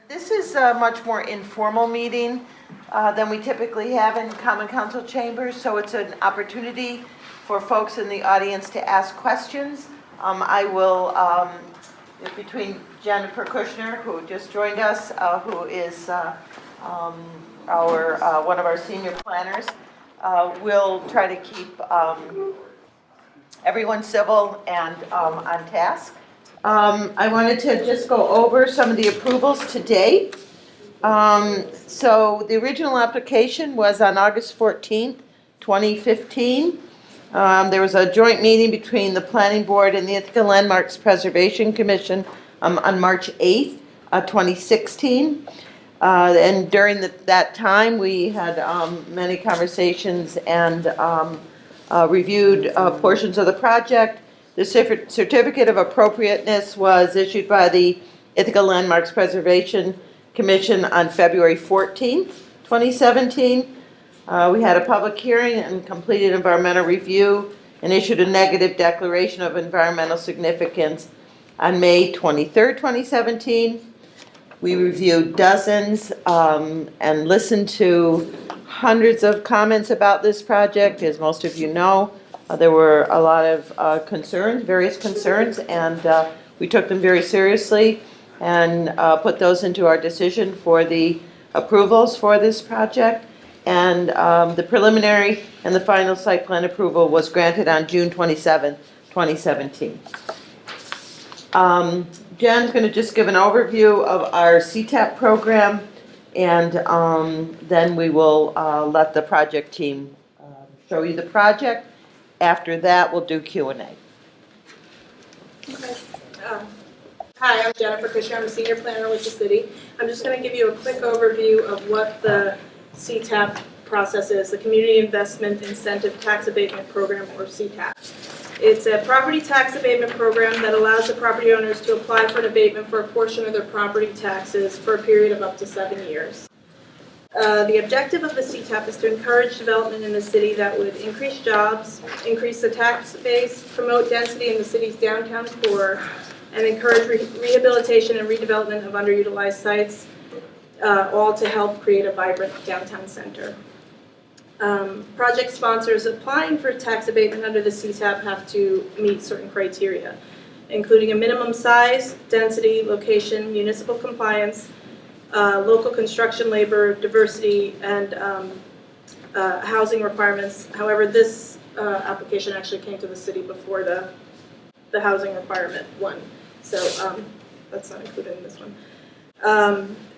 This is a much more informal meeting than we typically have in Common Council chambers, so it's an opportunity for folks in the audience to ask questions. I will, between Jennifer Kushner, who just joined us, who is one of our senior planners, we'll try to keep everyone civil and on task. I wanted to just go over some of the approvals today. So the original application was on August 14th, 2015. There was a joint meeting between the Planning Board and the Ithaca Landmarks Preservation Commission on March 8th, 2016. And during that time, we had many conversations and reviewed portions of the project. The certificate of appropriateness was issued by the Ithaca Landmarks Preservation Commission on February 14th, 2017. We had a public hearing and completed environmental review and issued a negative declaration of environmental significance on May 23rd, 2017. We reviewed dozens and listened to hundreds of comments about this project. As most of you know, there were a lot of concerns, various concerns, and we took them very seriously and put those into our decision for the approvals for this project. And the preliminary and the final site plan approval was granted on June 27th, 2017. Jen's going to just give an overview of our Cta Program, and then we will let the project team show you the project. After that, we'll do Q&A. Okay. Hi, I'm Jennifer Kushner. I'm a senior planner with the city. I'm just going to give you a quick overview of what the CTAP process is, the Community Investment Incentive Tax Abatement Program, or CTAP. It's a property tax abatement program that allows the property owners to apply for an abatement for a portion of their property taxes for a period of up to 7 years. The objective of the CTAP is to encourage development in the city that would increase jobs, increase the tax base, promote density in the city's downtown core, and encourage rehabilitation and redevelopment of underutilized sites, all to help create a vibrant downtown center. Project sponsors applying for tax abatement under the CTAP have to meet certain criteria, including a minimum size, density, location, municipal compliance, local construction labor, diversity, and housing requirements. However, this application actually came to the city before the housing requirement one, so that's not included in this one.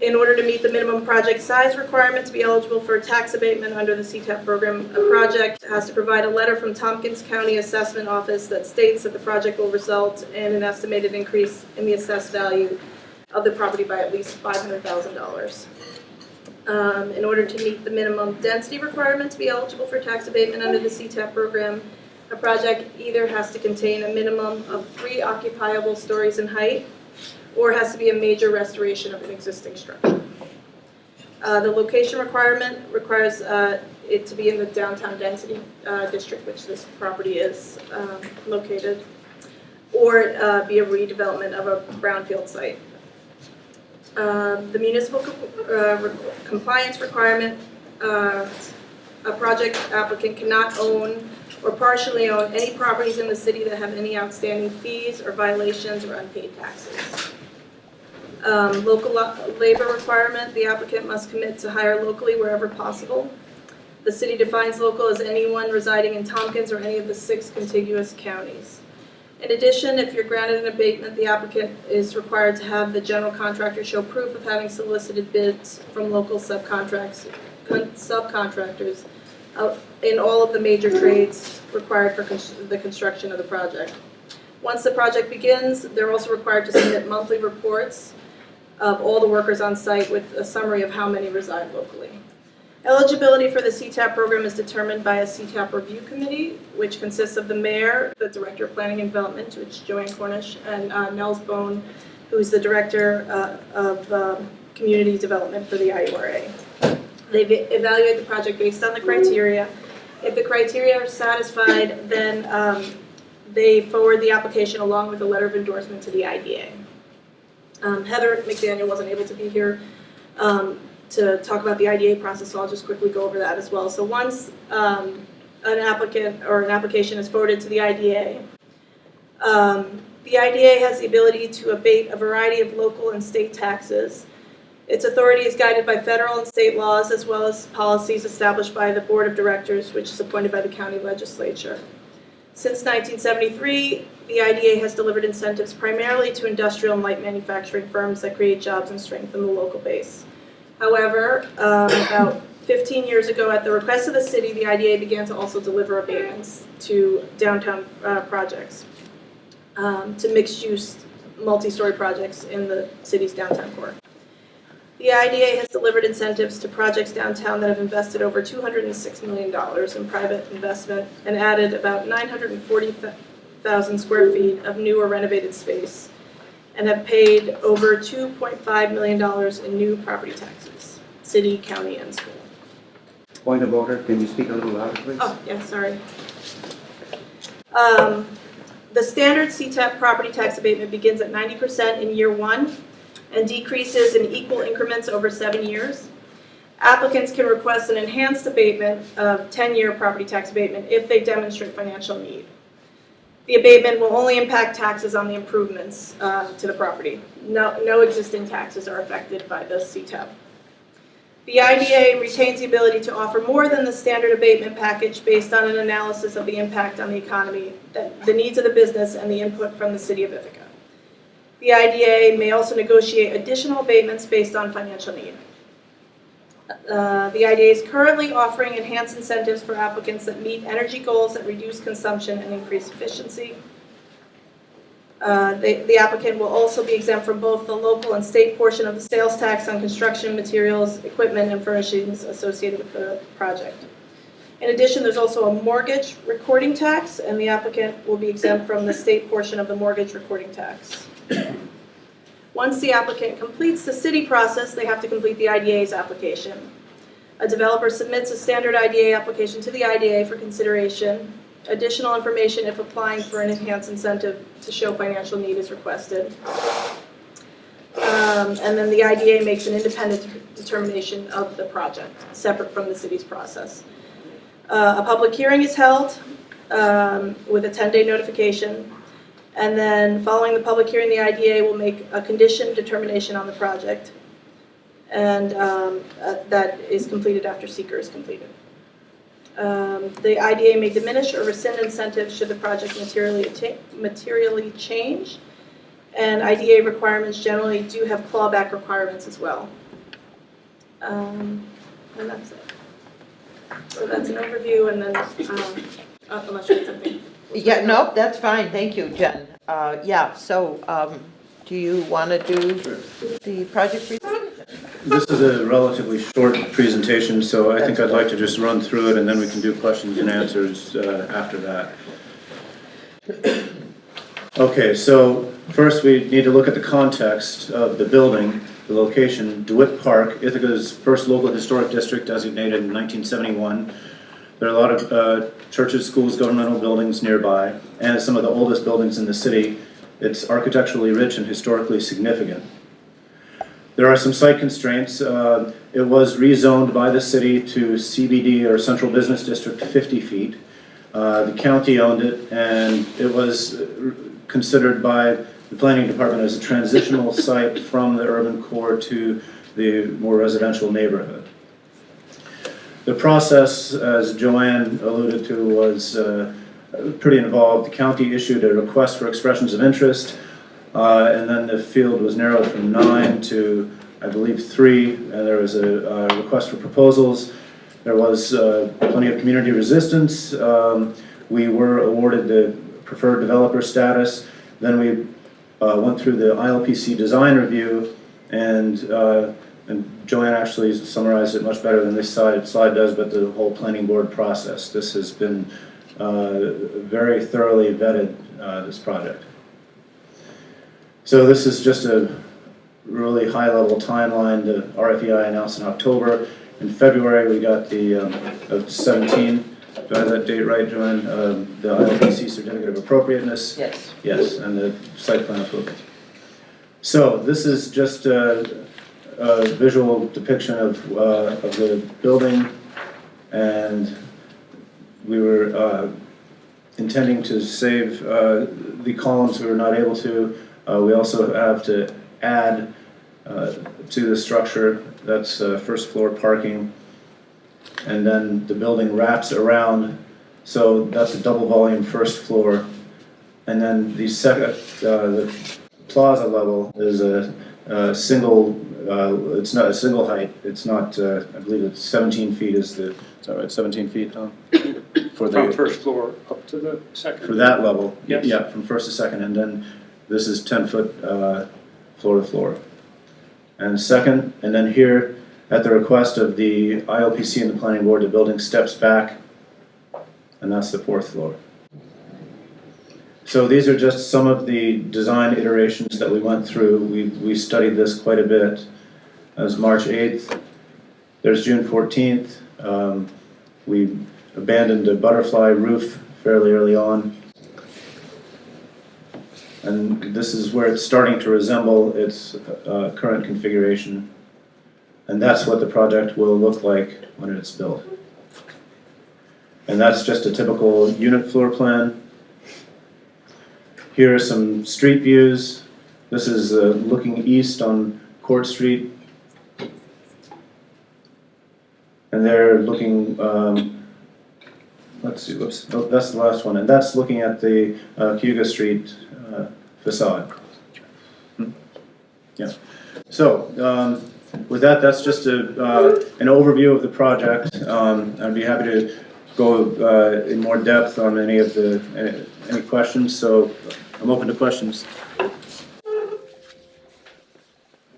In order to meet the minimum project size requirement to be eligible for tax abatement under the CTAP program, a project has to provide a letter from Tompkins County Assessment Office that states that the project will result in an estimated increase in the assessed value of the property by at least $500,000. In order to meet the minimum density requirement to be eligible for tax abatement under the CTAP program, a project either has to contain a minimum of 3 occupiable stories in height, or has to be a major restoration of an existing structure. The location requirement requires it to be in the downtown density district, which this property is located, or be a redevelopment of a brownfield site. The municipal compliance requirement, a project applicant cannot own or partially own any properties in the city that have any outstanding fees or violations or unpaid taxes. Local labor requirement, the applicant must commit to hire locally wherever possible. The city defines local as anyone residing in Tompkins or any of the 6 contiguous counties. In addition, if you're granted an abatement, the applicant is required to have the general contractor show proof of having solicited bids from local subcontractors in all of the major trades required for the construction of the project. Once the project begins, they're also required to submit monthly reports of all the workers on site with a summary of how many reside locally. Eligibility for the CTAP program is determined by a CTAP review committee, which consists of the mayor, the director of planning and development, which is Joanne Cornish, and Nels Bone, who is the director of community development for the IURA. They evaluate the project based on the criteria. If the criteria are satisfied, then they forward the application along with a letter of endorsement to the IDA. Heather McDaniel wasn't able to be here to talk about the IDA process, so I'll just quickly go over that as well. So once an applicant or an application is forwarded to the IDA, the IDA has the ability to abate a variety of local and state taxes. Its authority is guided by federal and state laws as well as policies established by the Board of Directors, which is appointed by the county legislature. Since 1973, the IDA has delivered incentives primarily to industrial and light manufacturing firms that create jobs and strengthen the local base. However, about 15 years ago, at the request of the city, the IDA began to also deliver abatements to downtown projects, to mixed-use, multi-story projects in the city's downtown core. The IDA has delivered incentives to projects downtown that have invested over $206 million in private investment and added about 940,000 square feet of new or renovated space, and have paid over $2.5 million in new property taxes, city, county, and school. Point of order, can you speak a little louder, please? Oh, yeah, sorry. The standard Cta property tax abatement begins at 90% in year one and decreases in equal increments over 7 years. Applicants can request an enhanced abatement of 10-year property tax abatement if they demonstrate financial need. The abatement will only impact taxes on the improvements to the property. No existing taxes are affected by the Cta. The IDA retains the ability to offer more than the standard abatement package based on an analysis of the impact on the economy, the needs of the business, and the input from the city of Ithaca. The IDA may also negotiate additional abatements based on financial need. The IDA is currently offering enhanced incentives for applicants that meet energy goals that reduce consumption and increase efficiency. The applicant will also be exempt from both the local and state portion of the sales tax on construction materials, equipment, and furnishings associated with the project. In addition, there's also a mortgage recording tax, and the applicant will be exempt from the state portion of the mortgage recording tax. Once the applicant completes the city process, they have to complete the IDA's application. A developer submits a standard IDA application to the IDA for consideration. Additional information if applying for an enhanced incentive to show financial need is requested. And then the IDA makes an independent determination of the project, separate from the city's process. A public hearing is held with a 10-day notification. And then following the public hearing, the IDA will make a condition determination on the project. And that is completed after seeker is completed. The IDA may diminish or rescind incentives should the project materially change. And IDA requirements generally do have clawback requirements as well. And that's it. So that's an overview, and then unless you have something. Yeah, nope, that's fine, thank you, Jen. Yeah, so, do you want to do the project presentation? This is a relatively short presentation, so I think I'd like to just run through it and then we can do questions and answers after that. Okay, so first we need to look at the context of the building, the location, DeWitt Park, Ithaca's first local historic district designated in 1971. There are a lot of churches, schools, governmental buildings nearby, and some of the oldest buildings in the city. It's architecturally rich and historically significant. There are some site constraints. It was rezoned by the city to CBD, or Central Business District, 50 feet. The county owned it, and it was considered by the planning department as a transitional site from the urban core to the more residential neighborhood. The process, as Joanne alluded to, was pretty involved. The county issued a request for expressions of interest, and then the field was narrowed from 9 to, I believe, 3, and there was a request for proposals. There was plenty of community resistance. We were awarded the preferred developer status. Then we went through the ILPC design review, and Joanne actually summarized it much better than this slide does, but the whole planning board process. This has been very thoroughly vetted, this project. So this is just a really high-level timeline. The RFEI announced in October. In February, we got the of 17. Do I have that date right, Joanne? The ILPC certificate of appropriateness. Yes. Yes, and the site plan approval. So this is just a visual depiction of the building, and we were intending to save the columns. We were not able to. We also have to add to the structure. That's first floor parking, and then the building wraps around. So that's a double volume first floor, and then the second, the plaza level is a single. It's not a single height. It's not. I believe it's 17 feet. Is that right? 17 feet, huh? For From first floor up to the second. For that level. Yes. Yeah, from first to second, and then this is 10-foot floor to floor. And second, and then here, at the request of the ILPC and the planning board, the building steps back, and that's the fourth floor. So these are just some of the design iterations that we went through. We studied this quite a bit. As March 8th, there's June 14th. We abandoned a butterfly roof fairly early on. And this is where it's starting to resemble its current configuration. And that's what the project will look like when it's built. And that's just a typical unit floor plan. Here are some street views. This is looking east on Court Street. And they're looking, let's see, whoops, oh, that's the last one. And that's looking at the Cta Street facade. Yeah. So, with that, that's just an overview of the project. I'd be happy to go in more depth on any of the any questions. So I'm open to questions.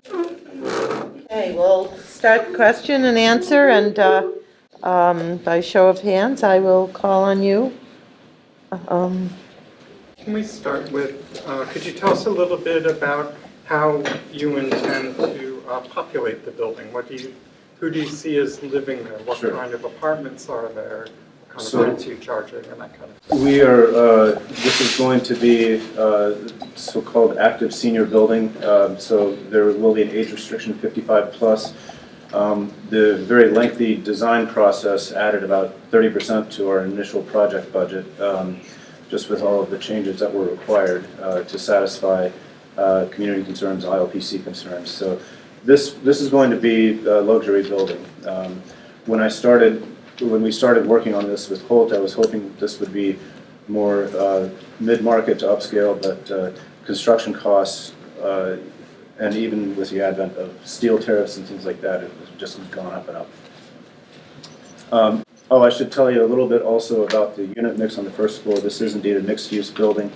Okay, we'll start question and answer, and by show of hands, I will call on you. Can we start with, could you tell us a little bit about how you intend to populate the building? Who do you see as living there? What Sure. kind of apartments are there? What kind So- of rents are you charging and that kind of thing? We are, this is going to be so-called active senior building, so there will be an age restriction 55 plus. The very lengthy design process added about 30% to our initial project budget, just with all of the changes that were required to satisfy community concerns, ILPC concerns. So this is going to be a luxury building. When we started working on this with Holt, I was hoping this would be more mid-market to upscale, but construction costs, and even with the advent of steel tariffs and things like that, it has just gone up and up. Oh, I should tell you a little bit also about the unit mix on the first floor. This is indeed a mixed-use building.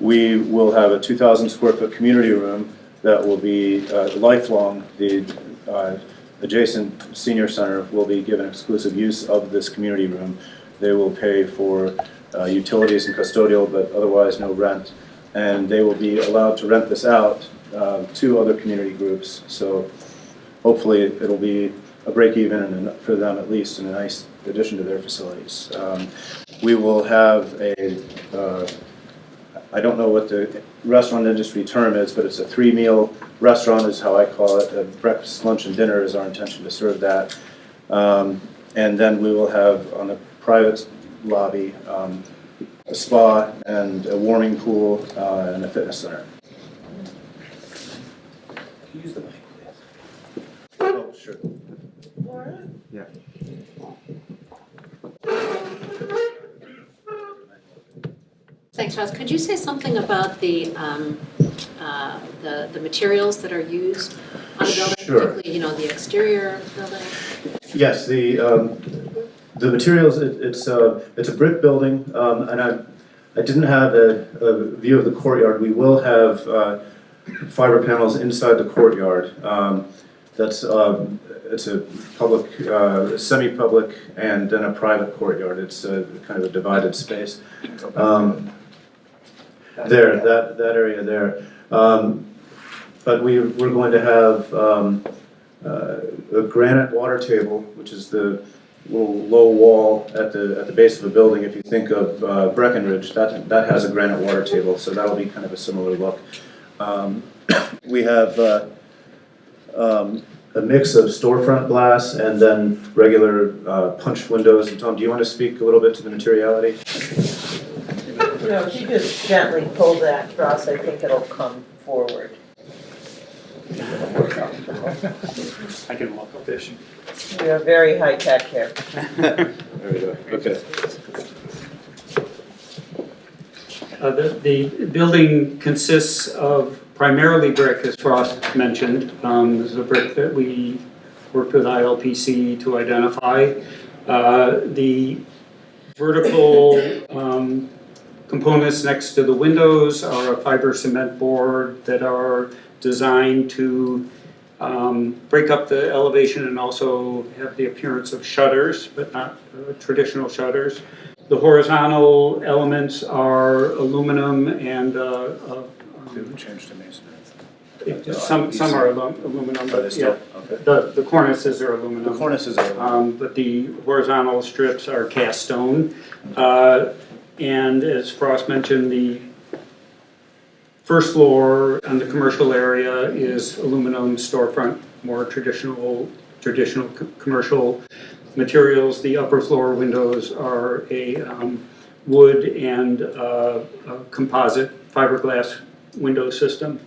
We will have a 2,000 square foot community room that will be lifelong. The adjacent senior center will be given exclusive use of this community room. They will pay for utilities and custodial, but otherwise no rent. And they will be allowed to rent this out to other community groups. So hopefully it'll be a break even, and for them at least, and a nice addition to their facilities. We will have I don't know what the restaurant industry term is, but it's a 3-meal restaurant is how I call it. Breakfast, lunch, and dinner is our intention to serve that. And then we will have on a private lobby a spa and a warming pool and a fitness center. Use the mic, please. Oh, sure. Yeah. Thanks, Ross. Could you say something about the materials that are used on the building, Sure. particularly, the exterior of the building? Yes, the materials, it's a brick building, and I didn't have a view of the courtyard. We will have fiber panels inside the courtyard. It's a public, semi-public, and then a private courtyard. It's kind of a divided space. That area there. But we're going to have a granite water table, which is the little low wall at the base of the building. If you think of Breckenridge, that has a granite water table, so that'll be kind of a similar look. We have a mix of storefront glass and then regular punch windows. And Tom, do you want to speak a little bit to the materiality? No, if you just gently pull that across, I think it'll come forward. I can walk up this. We are very high tech here. There we go. Okay. The building consists of primarily brick, as Frost mentioned. This is a brick that we worked with ILPC to identify. The vertical components next to the windows are a fiber cement board that are designed to break up the elevation and also have the appearance of shutters, but not traditional shutters. The horizontal elements are aluminum and Change to masonry. some are aluminum, Are they but still? yeah, Okay. the cornices are aluminum. The cornices are. But the horizontal strips are cast stone. And as Frost mentioned, the first floor and the commercial area is aluminum storefront, more traditional commercial materials. The upper floor windows are a wood and a composite fiberglass window system.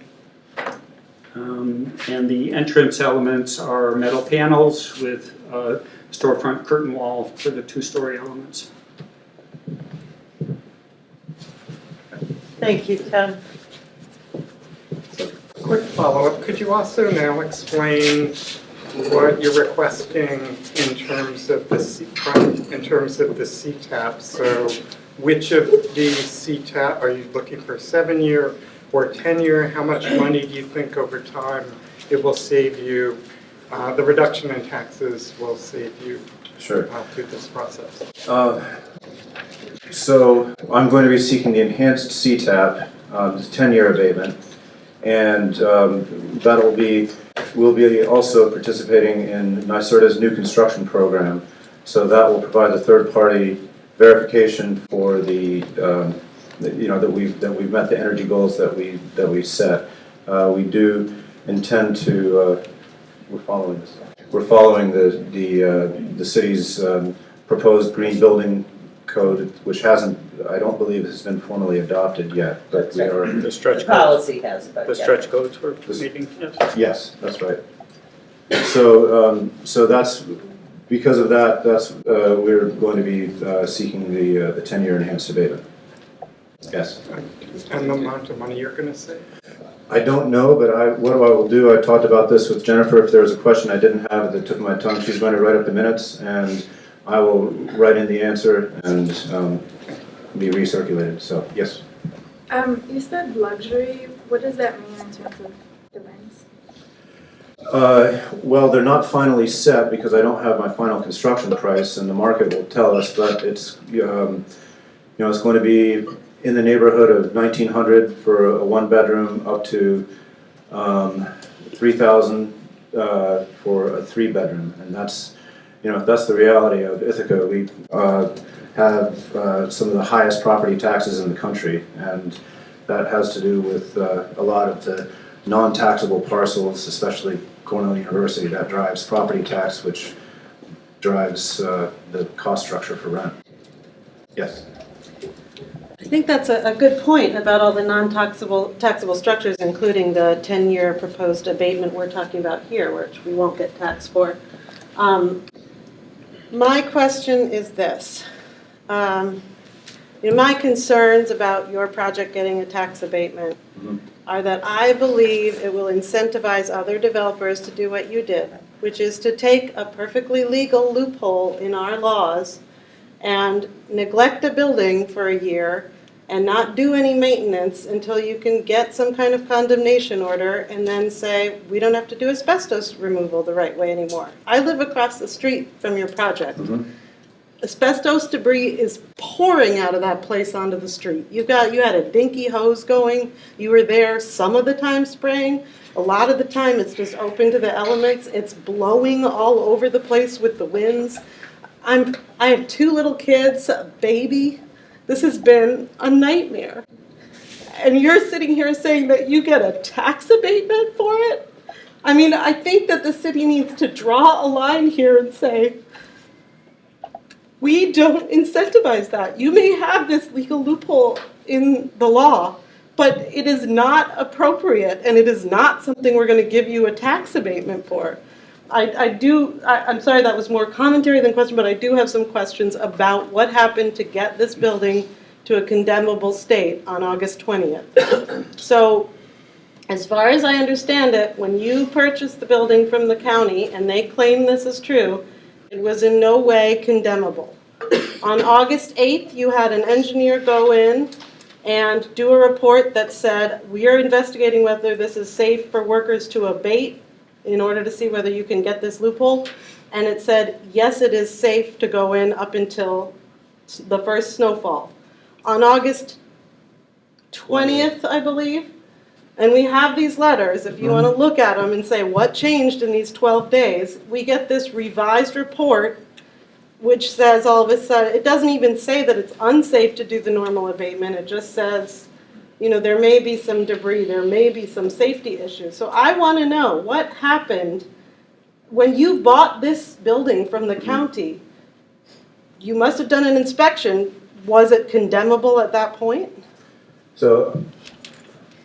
And the entrance elements are metal panels with a storefront curtain wall for the two-story elements. Thank you, Tom. Quick follow-up, could you also now explain what you're requesting in terms of the CTAP? So which of the CTAP, are you looking for 7-year or 10-year? How much money do you think over time it will save you? The reduction in taxes will save you Sure. through this process. So I'm going to be seeking the enhanced CTAP, this 10-year abatement, and we'll be also participating in NYSERDA's new construction program. So that will provide the third-party verification for that we've met the energy goals that we set. We do intend to. We're following the city's proposed green building code, which I don't believe has been formally adopted yet, but we are. The The stretch codes, policy has, but the yeah. stretch codes we're meeting, yes. Yes, that's right. So that's, because of that, we're going to be seeking the 10-year enhanced abatement. Yes. And the amount of money you're going to save? I don't know, but what I will do, I talked about this with Jennifer. If there was a question I didn't have at the tip of my tongue, she's going to write up the minutes, and I will write in the answer and be recirculated. So, yes. You said luxury. What does that mean in terms of the rents? Well, they're not finally set because I don't have my final construction price, and the market will tell us. But it's it's going to be in the neighborhood of $1,900 for a one-bedroom, up to $3,000 for a three-bedroom, and that's the reality of Ithaca. We have some of the highest property taxes in the country, and that has to do with a lot of the non-taxable parcels, especially Cornell University, that drives property tax, which drives the cost structure for rent. Yes. I think that's a good point about all the taxable structures, including the 10-year proposed abatement we're talking about here, which we won't get taxed for. My question is this. My concerns about your project getting a tax abatement are that I believe it will incentivize other developers to do what you did, which is to take a perfectly legal loophole in our laws and neglect a building for a year and not do any maintenance until you can get some kind of condemnation order and then say, we don't have to do asbestos removal the right way anymore. I live across the street from your project. Asbestos debris is pouring out of that place onto the street. You had a dinky hose going. You were there some of the time spraying. A lot of the time it's just open to the elements. It's blowing all over the place with the winds. I have 2 little kids, a baby. This has been a nightmare. and you're sitting here saying that you get a tax abatement for it? I mean, I think that the city needs to draw a line here and say, we don't incentivize that. You may have this legal loophole in the law, but it is not appropriate, and it is not something we're going to give you a tax abatement for. I'm sorry that was more commentary than question, but I do have some questions about what happened to get this building to a condemnable state on August 20th. So, as far as I understand it, when you purchased the building from the county, and they claim this is true, it was in no way condemnable. On August 8th, you had an engineer go in and do a report that said, we are investigating whether this is safe for workers to abate in order to see whether you can get this loophole. And it said, yes, it is safe to go in up until the first snowfall. On August 20th, I believe, and we have these letters, if you want to look at them and say, what changed in these 12 days, we get this revised report which says all of a sudden, it doesn't even say that it's unsafe to do the normal abatement, it just says, you know, there may be some debris, there may be some safety issues. So I want to know what happened when you bought this building from the county. You must have done an inspection. Was it condemnable at that point? So,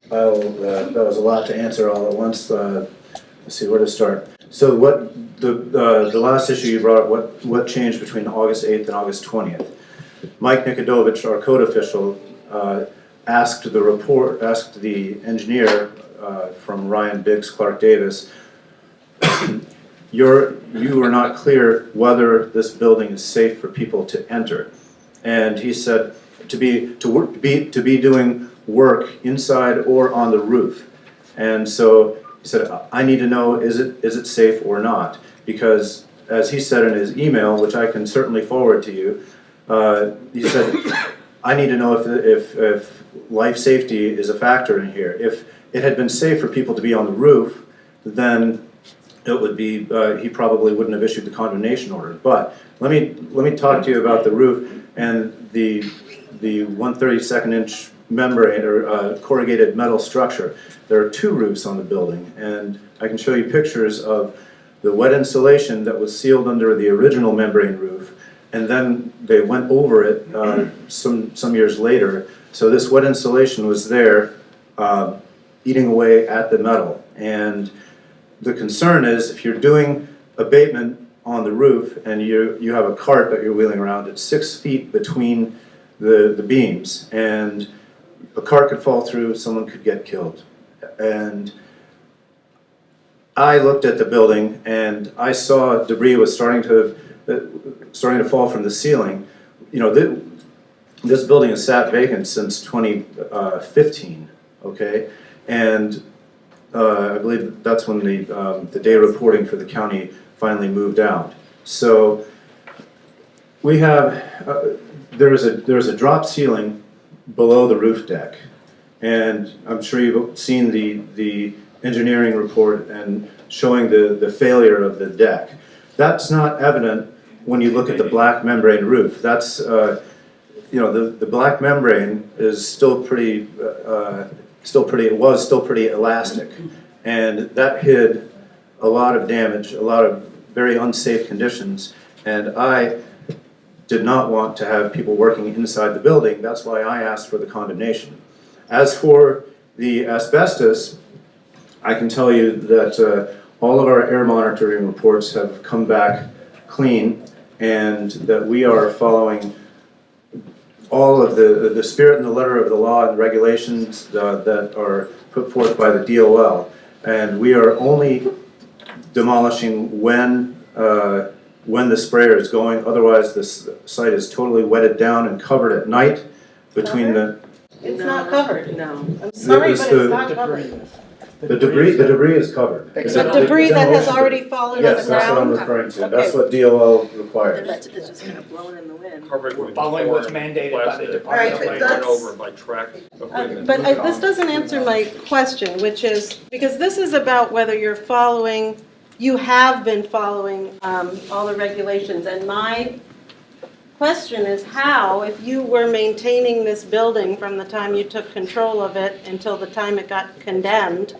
that was a lot to answer all at once. Let's see where to start. So what the last issue you brought up, what changed between August 8th and August 20th? Mike Nikodovich, our code official, asked the engineer from Ryan Biggs Clark Davis, you are not clear whether this building is safe for people to enter. And he said to be doing work inside or on the roof. And so he said, I need to know, is it safe or not? Because as he said in his email, which I can certainly forward to you, he said, I need to know if life safety is a factor in here. If it had been safe for people to be on the roof, then it would be, he probably wouldn't have issued the condemnation order. But let me talk to you about the roof and the 1/32 inch membrane or corrugated metal structure. There are two roofs on the building, and I can show you pictures of the wet insulation that was sealed under the original membrane roof, and then they went over it some years later. So this wet insulation was there eating away at the metal. And the concern is if you're doing abatement on the roof and you have a cart that you're wheeling around, it's 6 feet between the beams, and a cart could fall through, someone could get killed. And I looked at the building and I saw debris was starting to fall from the ceiling. You know, this building has sat vacant since 2015, okay? And I believe that's when the day reporting for the county finally moved out. So we have, there is a drop ceiling below the roof deck. And I'm sure you've seen the engineering report and showing the failure of the deck. That's not evident when you look at the black membrane roof. That's, you know, the black membrane is still pretty elastic. And that hid a lot of damage, a lot of very unsafe conditions. And I did not want to have people working inside the building. That's why I asked for the condemnation. As for the asbestos, I can tell you that all of our air monitoring reports have come back clean, and that we are following all of the spirit and the letter of the law and regulations that are put forth by the DOL. And we are only demolishing when the sprayer is going. Otherwise, this site is totally wetted down and covered at night between the... It's not covered, no. I'm sorry, but it's not covered. The debris is covered. The debris that has already fallen on the ground? Yes, that's what I'm referring to. That's Okay. what DOL requires. It's just kind of blowing in the wind. We're following what's mandated by the Department Alright, of but Labor. that's- Over by track equipment. But this doesn't answer my question, which is, because this is about whether you have been following all the regulations, and my question is how, if you were maintaining this building from the time you took control of it until the time it got condemned,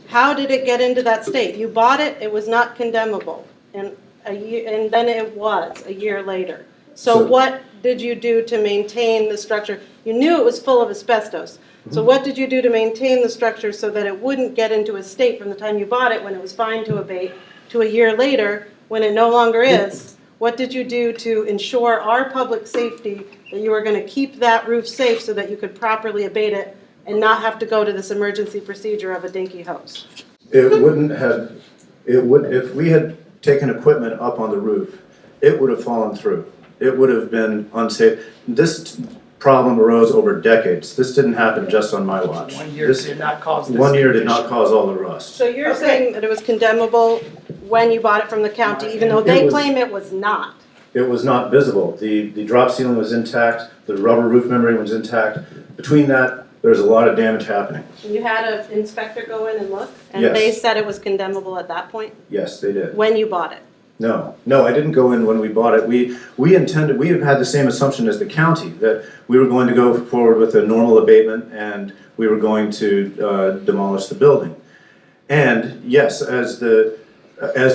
how did it get into that state? You bought it, it was not condemnable, and then it was a year later. So what did you do to maintain the structure? You knew it was full of asbestos. So what did you do to maintain the structure so that it wouldn't get into a state from the time you bought it, when it was fine to abate, to a year later, when it no longer is? What did you do to ensure our public safety, that you were going to keep that roof safe so that you could properly abate it and not have to go to this emergency procedure of a dinky hose? It wouldn't have, if we had taken equipment up on the roof, it would have fallen through. It would have been unsafe. This problem arose over decades. This didn't happen just on my watch. 1 year did not cause this. 1 year did not cause all the rust. So you're saying that it was condemnable when you bought it from the county, even though they claim it was not? It was not visible. The drop ceiling was intact, the rubber roof membrane was intact. Between that, there's a lot of damage happening. You had an inspector go in and look? And Yes. they said it was condemnable at that point? Yes, they did. When you bought it? No, I didn't go in when we bought it. We had the same assumption as the county, that we were going to go forward with a normal abatement and we were going to demolish the building. And yes, as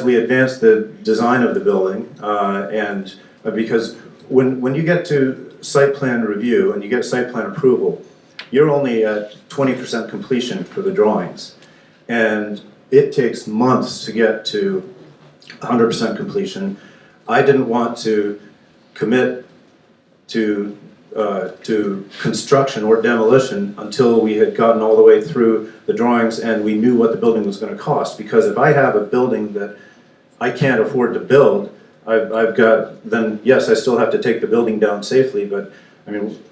we advanced the design of the building, and because when you get to site plan review and you get site plan approval, you're only at 20% completion for the drawings. And it takes months to get to 100% completion. I didn't want to commit to construction or demolition until we had gotten all the way through the drawings and we knew what the building was going to cost. Because if I have a building that I can't afford to build, then yes, I still have to take the building down safely, but I mean,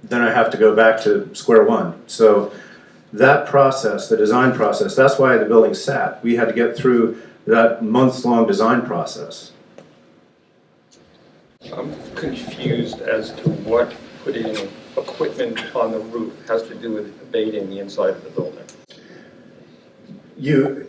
then I have to go back to square one. So that process, the design process, that's why the building sat. We had to get through that months-long design process. I'm confused as to what putting equipment on the roof has to do with abating the inside of the building. You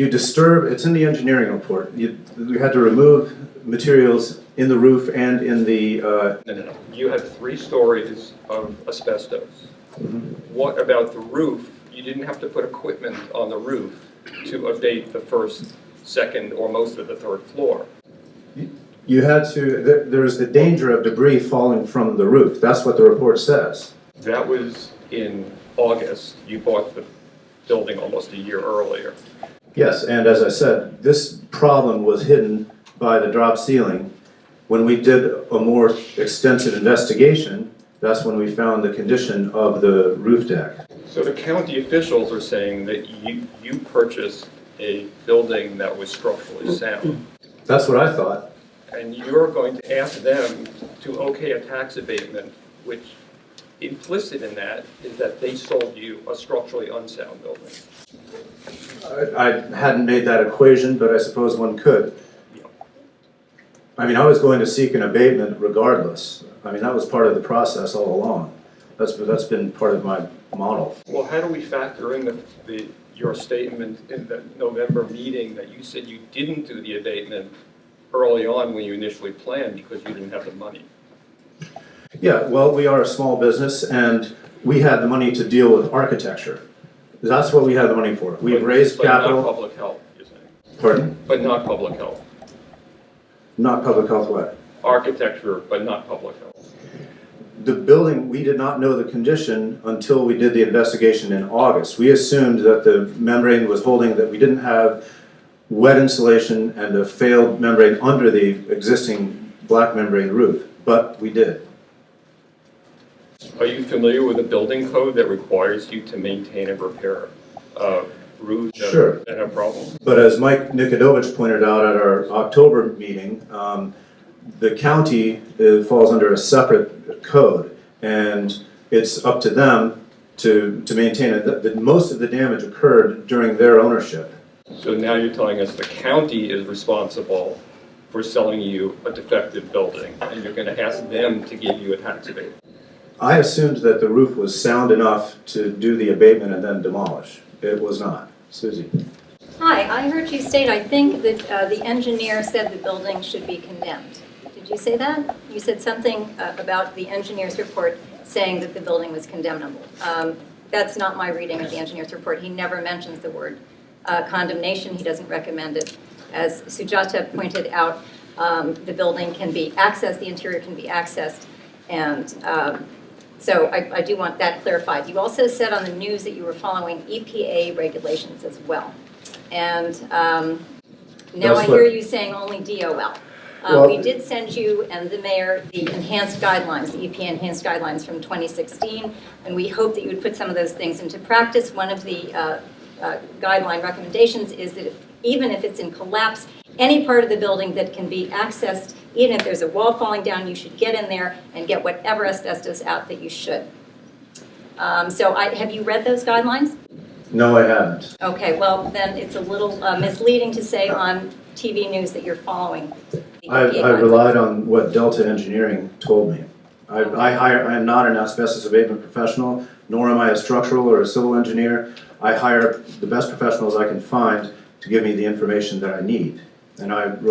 disturb, it's in the engineering report, you had to remove materials in the roof and in the... No. You had 3 stories of asbestos. What about the roof? You didn't have to put equipment on the roof to abate the first, second, or most of the 3rd floor. You had to, there's the danger of debris falling from the roof. That's what the report says. That was in August. You bought the building almost a year earlier. Yes, and as I said, this problem was hidden by the drop ceiling. When we did a more extensive investigation, that's when we found the condition of the roof deck. So the county officials are saying that you purchased a building that was structurally sound. That's what I thought. And you're going to ask them to okay a tax abatement, which implicit in that is that they sold you a structurally unsound building. I hadn't made that equation, but I suppose one could. I mean, I was going to seek an abatement regardless. I mean, that was part of the process all along. That's been part of my model. Well, how do we factor in your statement in the November meeting that you said you didn't do the abatement early on when you initially planned because you didn't have the money? Yeah, well, we are a small business and we had the money to deal with architecture. That's what we had the money for. We've raised capital. But not public health, you're saying? Pardon? But not public health. Not public health what? Architecture, but not public health. The building, we did not know the condition until we did the investigation in August. We assumed that the membrane was holding, that we didn't have wet insulation and a failed membrane under the existing black membrane roof, but we did. Are you familiar with a building code that requires you to maintain and repair roofs that have problems? But as Mike Nikodovich pointed out at our October meeting, the county falls under a separate code, and it's up to them to maintain it. Most of the damage occurred during their ownership. So now you're telling us the county is responsible for selling you a defective building, and you're going to ask them to give you a tax abatement. I assumed that the roof was sound enough to do the abatement and then demolish. It was not. Susie. Hi, I heard you state, I think that the engineer said the building should be condemned. Did you say that? You said something about the engineer's report saying that the building was condemnable. That's not my reading of the engineer's report. He never mentions the word condemnation. He doesn't recommend it. As Sujata pointed out, the building can be accessed, the interior can be accessed, and so I do want that clarified. You also said on the news that you were following EPA regulations as well. And now I hear you saying only DOL. We did send you and the mayor the enhanced guidelines, the EPA enhanced guidelines from 2016, and we hope that you would put some of those things into practice. One of the guideline recommendations is that even if it's in collapse, any part of the building that can be accessed, even if there's a wall falling down, you should get in there and get whatever asbestos out that you should. Have you read those guidelines? No, I haven't. Okay, well, then it's a little misleading to say on TV news that you're following the EPA I relied on what Delta Engineering told me. I am not an asbestos abatement professional, nor am I a structural or a civil engineer. I hire the best professionals I can find to give me the information that I need. And I'm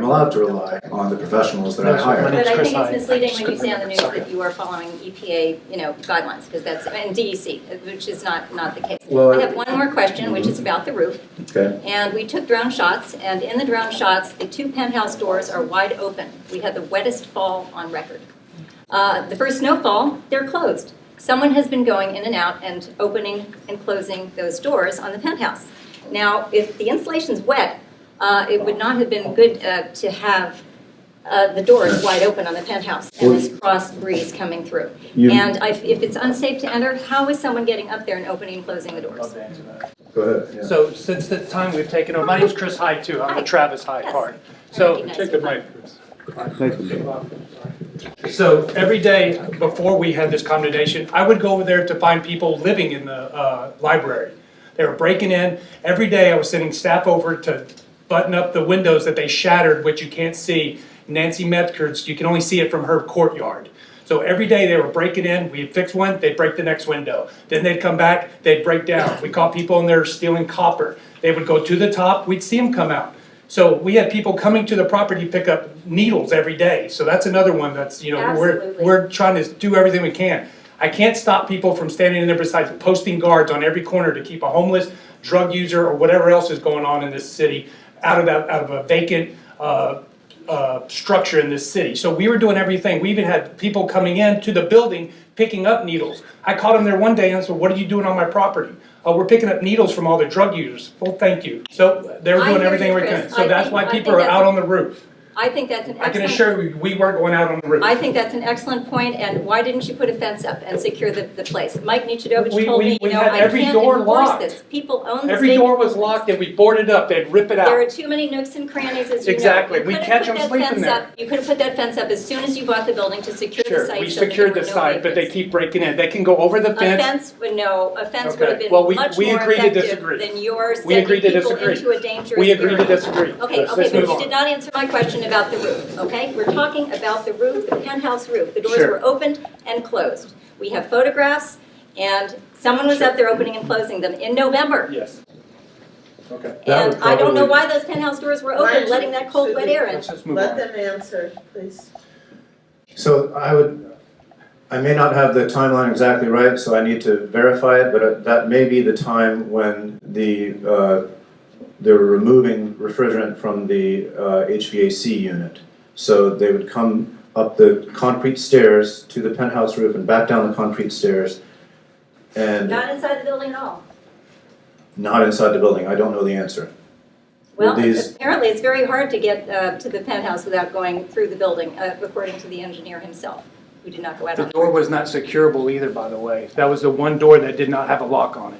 allowed to rely on the professionals that I hire. But I think it's misleading when you say on the news that you are following EPA, guidelines, because that's, and DEC, which is not the case. Well, I have one more question, which is about the roof. Okay. And we took drone shots, and in the drone shots, the 2 penthouse doors are wide open. We had the wettest fall on record. The first snowfall, they're closed. Someone has been going in and out and opening and closing those doors on the penthouse. Now, if the insulation's wet, it would not have been good to have the doors wide open on the penthouse and this cross breeze coming through. If it's unsafe to enter, how is someone getting up there and opening and closing the doors? Go ahead. Yeah. So since the time we've taken over, my name's Chris Hyde too, I'm the Travis Hyde Yes. part. I So recognize take you. the mic, Chris. So every day before we had this condemnation, I would go over there to find people living in the library. They were breaking in. Every day I was sending staff over to button up the windows that they shattered, which you can't see. Nancy Metker's, you can only see it from her courtyard. So every day they were breaking in, we'd fix one, they'd break the next window. Then they'd come back, they'd break down. We caught people in there stealing copper. They would go to the top, we'd see them come out. So we had people coming to the property to pick up needles every day. So that's another one that's, Absolutely. we're trying to do everything we can. I can't stop people from standing in there besides posting guards on every corner to keep a homeless, drug user, or whatever else is going on in this city out of a vacant structure in this city. So we were doing everything. We even had people coming in to the building picking up needles. I caught them there one day and said, "What are you doing on my property?" "Oh, we're picking up needles from all the drug users." "Well, thank you." So they were I doing hear everything you, we Chris. can. So that's why I people think are out on the roof. I think that's an I can excellent. assure you, we weren't going out on the roof. I think that's an excellent point, and why didn't you put a fence up and secure the place? Mike Nichidovich We- told me, we had I every can't door enforce locked. this. People own this Every vacant door was buildings. locked and we boarded up. They'd rip it There are out. too many nooks and crannies, as you know. Exactly. You We could have catch put them that sleeping fence there. up- You could have put that fence up as soon as you bought the building to secure the Sure, site. we so that secured there the were no site, but they vagrants. keep breaking in. They can go over the A fence. fence would have Okay. been Well, we much agreed more to effective disagree. than your We agreed sending to people disagree. into a dangerous We agreed to area. disagree. Okay, Let's but move you on. did not answer my question about the roof, okay? We're talking about the roof, the penthouse roof. The doors Sure. were opened and closed. We have photographs, and someone was up there opening and closing them in November. Yes. Okay. That And would I don't know probably- why those penthouse doors were Why open, don't letting you- that cold, wet air in. Let's just move Let on. them answer, please. So I may not have the timeline exactly right, so I need to verify it, but that may be the time when they were removing refrigerant from the HVAC unit. So they would come up the concrete stairs to the penthouse roof and back down the concrete stairs, and Not inside the building at all. not inside the building. I don't know the answer. Well, These- apparently it's very hard to get to the penthouse without going through the building, according to the engineer himself, who did not go out The on the door roof. was not securable either, by the way. That was the one door that did not have a lock on it.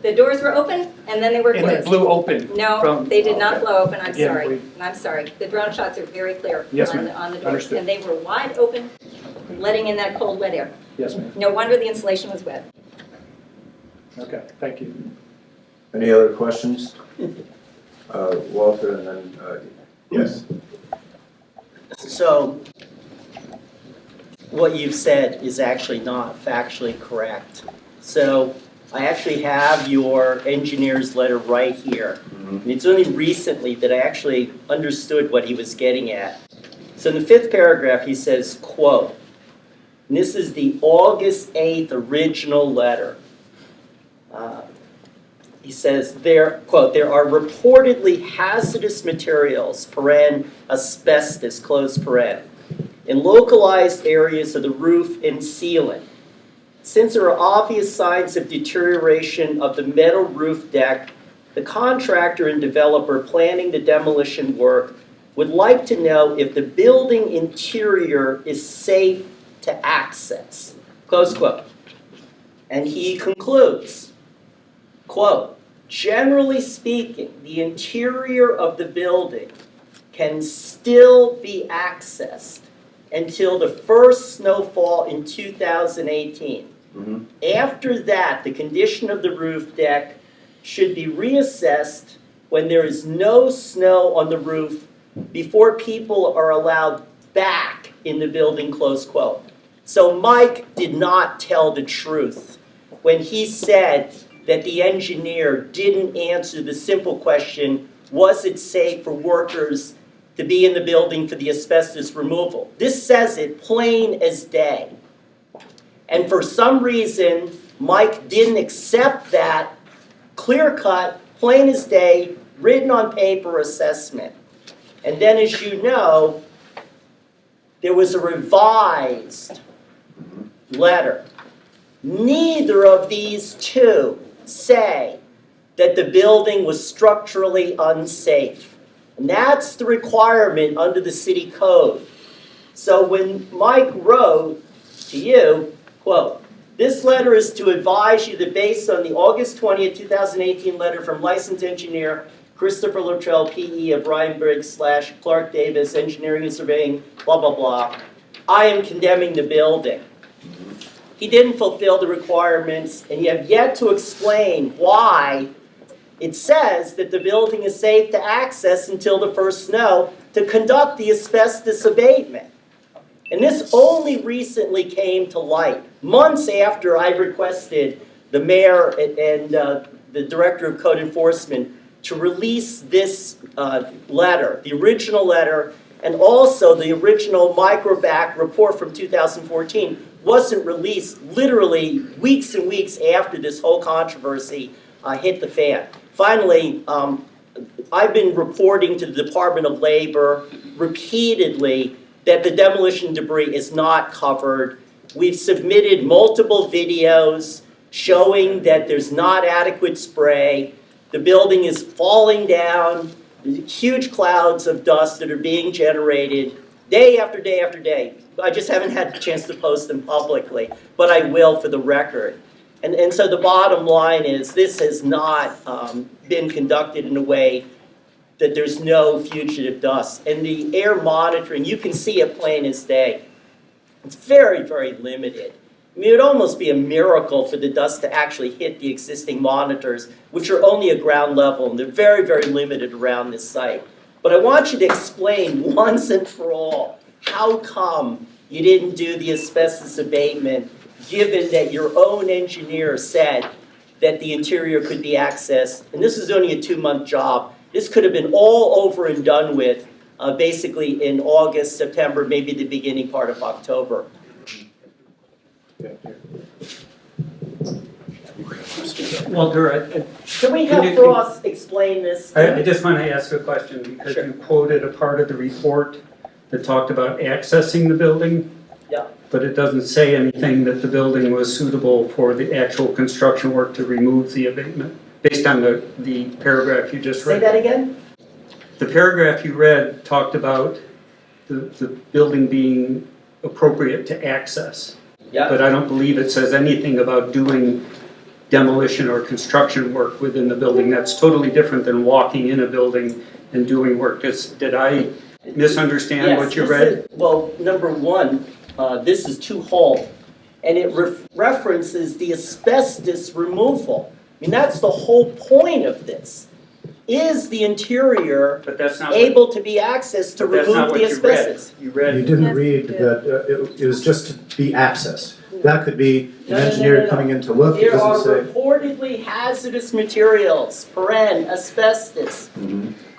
The doors were open, and then they were And it closed. blew open. No, from- they did not okay. blow open, I'm Yeah, sorry. I'm sorry. The drone shots are very clear Yes, on ma'am. on the doors. Understood. And they were wide open, letting in that cold, wet air. Yes, ma'am. No wonder the insulation was wet. Okay, thank you. Any other questions? Walter, and then, yes. So, what you've said is actually not factually correct. So, I actually have your engineer's letter right here. And it's only recently that I actually understood what he was getting at. So in the 5th paragraph, he says, quote, and this is the August 8th original letter. He says, quote, there are reportedly hazardous materials, asbestos, close paren, in localized areas of the roof and ceiling. Since there are obvious signs of deterioration of the metal roof deck, the contractor and developer planning the demolition work would like to know if the building interior is safe to access, close quote. And he concludes, quote, generally speaking, the interior of the building can still be accessed until the first snowfall in 2018. After that, the condition of the roof deck should be reassessed when there is no snow on the roof before people are allowed back in the building, close quote. So Mike did not tell the truth when he said that the engineer didn't answer the simple question, was it safe for workers to be in the building for the asbestos removal? This says it plain as day. And for some reason, Mike didn't accept that clear-cut, plain as day, written on paper assessment. And then, as you know, there was a revised letter. Neither of these two say that the building was structurally unsafe. And that's the requirement under the city code. So when Mike wrote to you, quote, this letter is to advise you that based on the August 20th, 2018 letter from licensed engineer Christopher Luttrell, PE of Ryan Briggs / Clark Davis, Engineering and Surveying, blah, blah, blah, I am condemning the building. He didn't fulfill the requirements, and you have yet to explain why it says that the building is safe to access until the first snow to conduct the asbestos abatement. And this only recently came to light, months after I requested the mayor and the director of code enforcement to release this letter, the original letter, and also the original microbac report from 2014 wasn't released literally weeks and weeks after this whole controversy hit the fan. Finally, I've been reporting to the Department of Labor repeatedly that the demolition debris is not covered. We've submitted multiple videos showing that there's not adequate spray. The building is falling down. Huge clouds of dust that are being generated day after day after day. I just haven't had the chance to post them publicly, but I will for the record. And so the bottom line is this has not been conducted in a way that there's no fugitive dust. And the air monitoring, you can see it plain as day. It's very, very limited. I mean, it would almost be a miracle for the dust to actually hit the existing monitors, which are only at ground level, and they're very, very limited around this site. But I want you to explain once and for all, how come you didn't do the asbestos abatement, given that your own engineer said that the interior could be accessed, and this is only a 2-month job. This could have been all over and done with basically in August, September, maybe the beginning part of October. Walter, Can we have Frost explain this? I just want to ask a question because Sure. you quoted a part of the report that talked about accessing the building. Yeah. But it doesn't say anything that the building was suitable for the actual construction work to remove the abatement, based on the paragraph you just read. Say that again? The paragraph you read talked about the building being appropriate to access. Yeah. But I don't believe it says anything about doing demolition or construction work within the building. That's totally different than walking in a building and doing work. Did I misunderstand what you read? Well, number one, this is to halt, and it references the asbestos removal. I mean, that's the whole point of this. Is the interior But that's not able to be accessed to but that's not remove what the you read. asbestos? You read. You didn't Yes, read you did. that it was just to be accessed. That could be No, an no, engineer no, no. coming in to look, it There are doesn't say. reportedly hazardous materials, asbestos,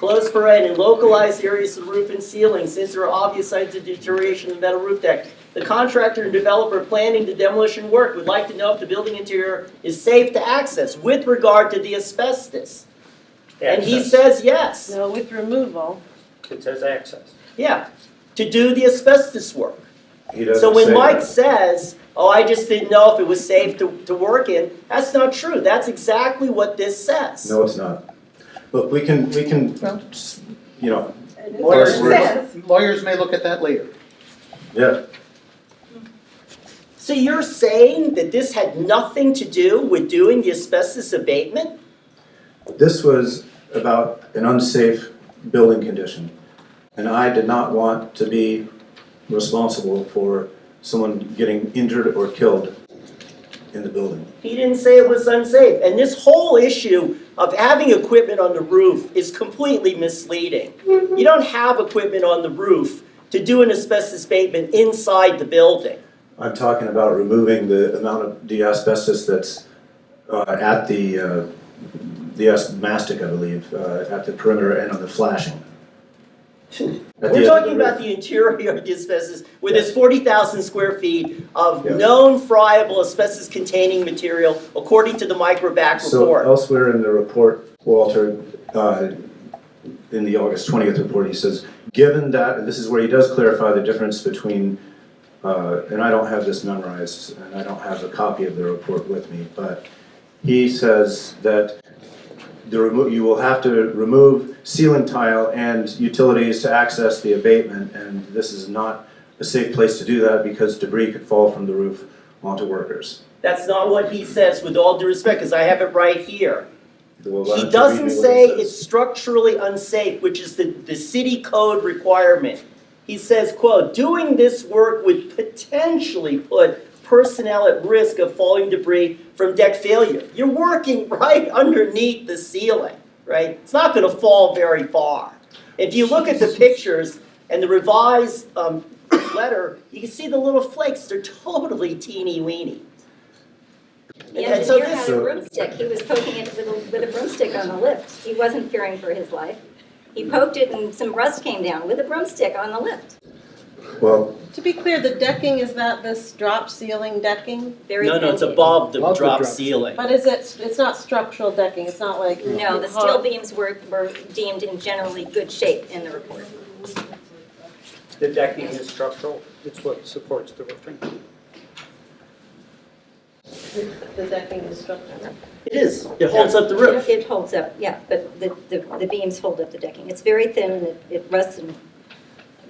close paren, in localized areas of the roof and ceiling, since there are obvious signs of deterioration of the metal roof deck. The contractor and developer planning the demolition work would like to know if the building interior is safe to access with regard to the asbestos. And he says yes. No, with removal. It says access. Yeah, to do the asbestos work. He doesn't So when say Mike that. says, oh, I just didn't know if it was safe to work in, that's not true. That's exactly what this says. No, it's not. Look, we can, you know, Lawyers may look at that later. yeah. So you're saying that this had nothing to do with doing the asbestos abatement? This was about an unsafe building condition. And I did not want to be responsible for someone getting injured or killed in the building. He didn't say it was unsafe. And this whole issue of having equipment on the roof is completely misleading. You don't have equipment on the roof to do an asbestos abatement inside the building. I'm talking about removing the amount of the asbestos that's at the mastic, I believe, at the perimeter and on the flashing. We're talking about the interior of the asbestos, where there's 40,000 square feet of Yeah. known friable asbestos-containing material, according to the microbac So report. elsewhere in the report, Walter, in the August 20th report, he says, given that, and this is where he does clarify the difference between, and I don't have this memorized, and I don't have a copy of the report with me, but he says that you will have to remove ceiling tile and utilities to access the abatement, and this is not a safe place to do that because debris could fall from the roof onto workers. That's not what he says, with all due respect, because I have it right here. Well, He why don't you doesn't read me what say it says? it's structurally unsafe, which is the city code requirement. He says, quote, doing this work would potentially put personnel at risk of falling debris from deck failure. You're working right underneath the ceiling, right? It's not going to fall very far. If you look at the pictures and the revised letter, you can see the little flakes. They're totally teeny-weeny. The And so engineer this- had a broomstick, he was poking it with a broomstick on the lift. He wasn't fearing for his life. He poked it and some rust came down with a broomstick on the lift. Well, To be clear, the decking, is that this drop ceiling decking? Very No, it's thin. above the Above the drop drop ceiling. But is it, it's not structural decking, it's not like. No, the steel beams were deemed in generally good shape in the report. The decking is structural, it's what supports the roofing. The decking is structural. It is. It holds up the roof. It holds up, yeah, but the beams hold up the decking. It's very thin and it rusts and,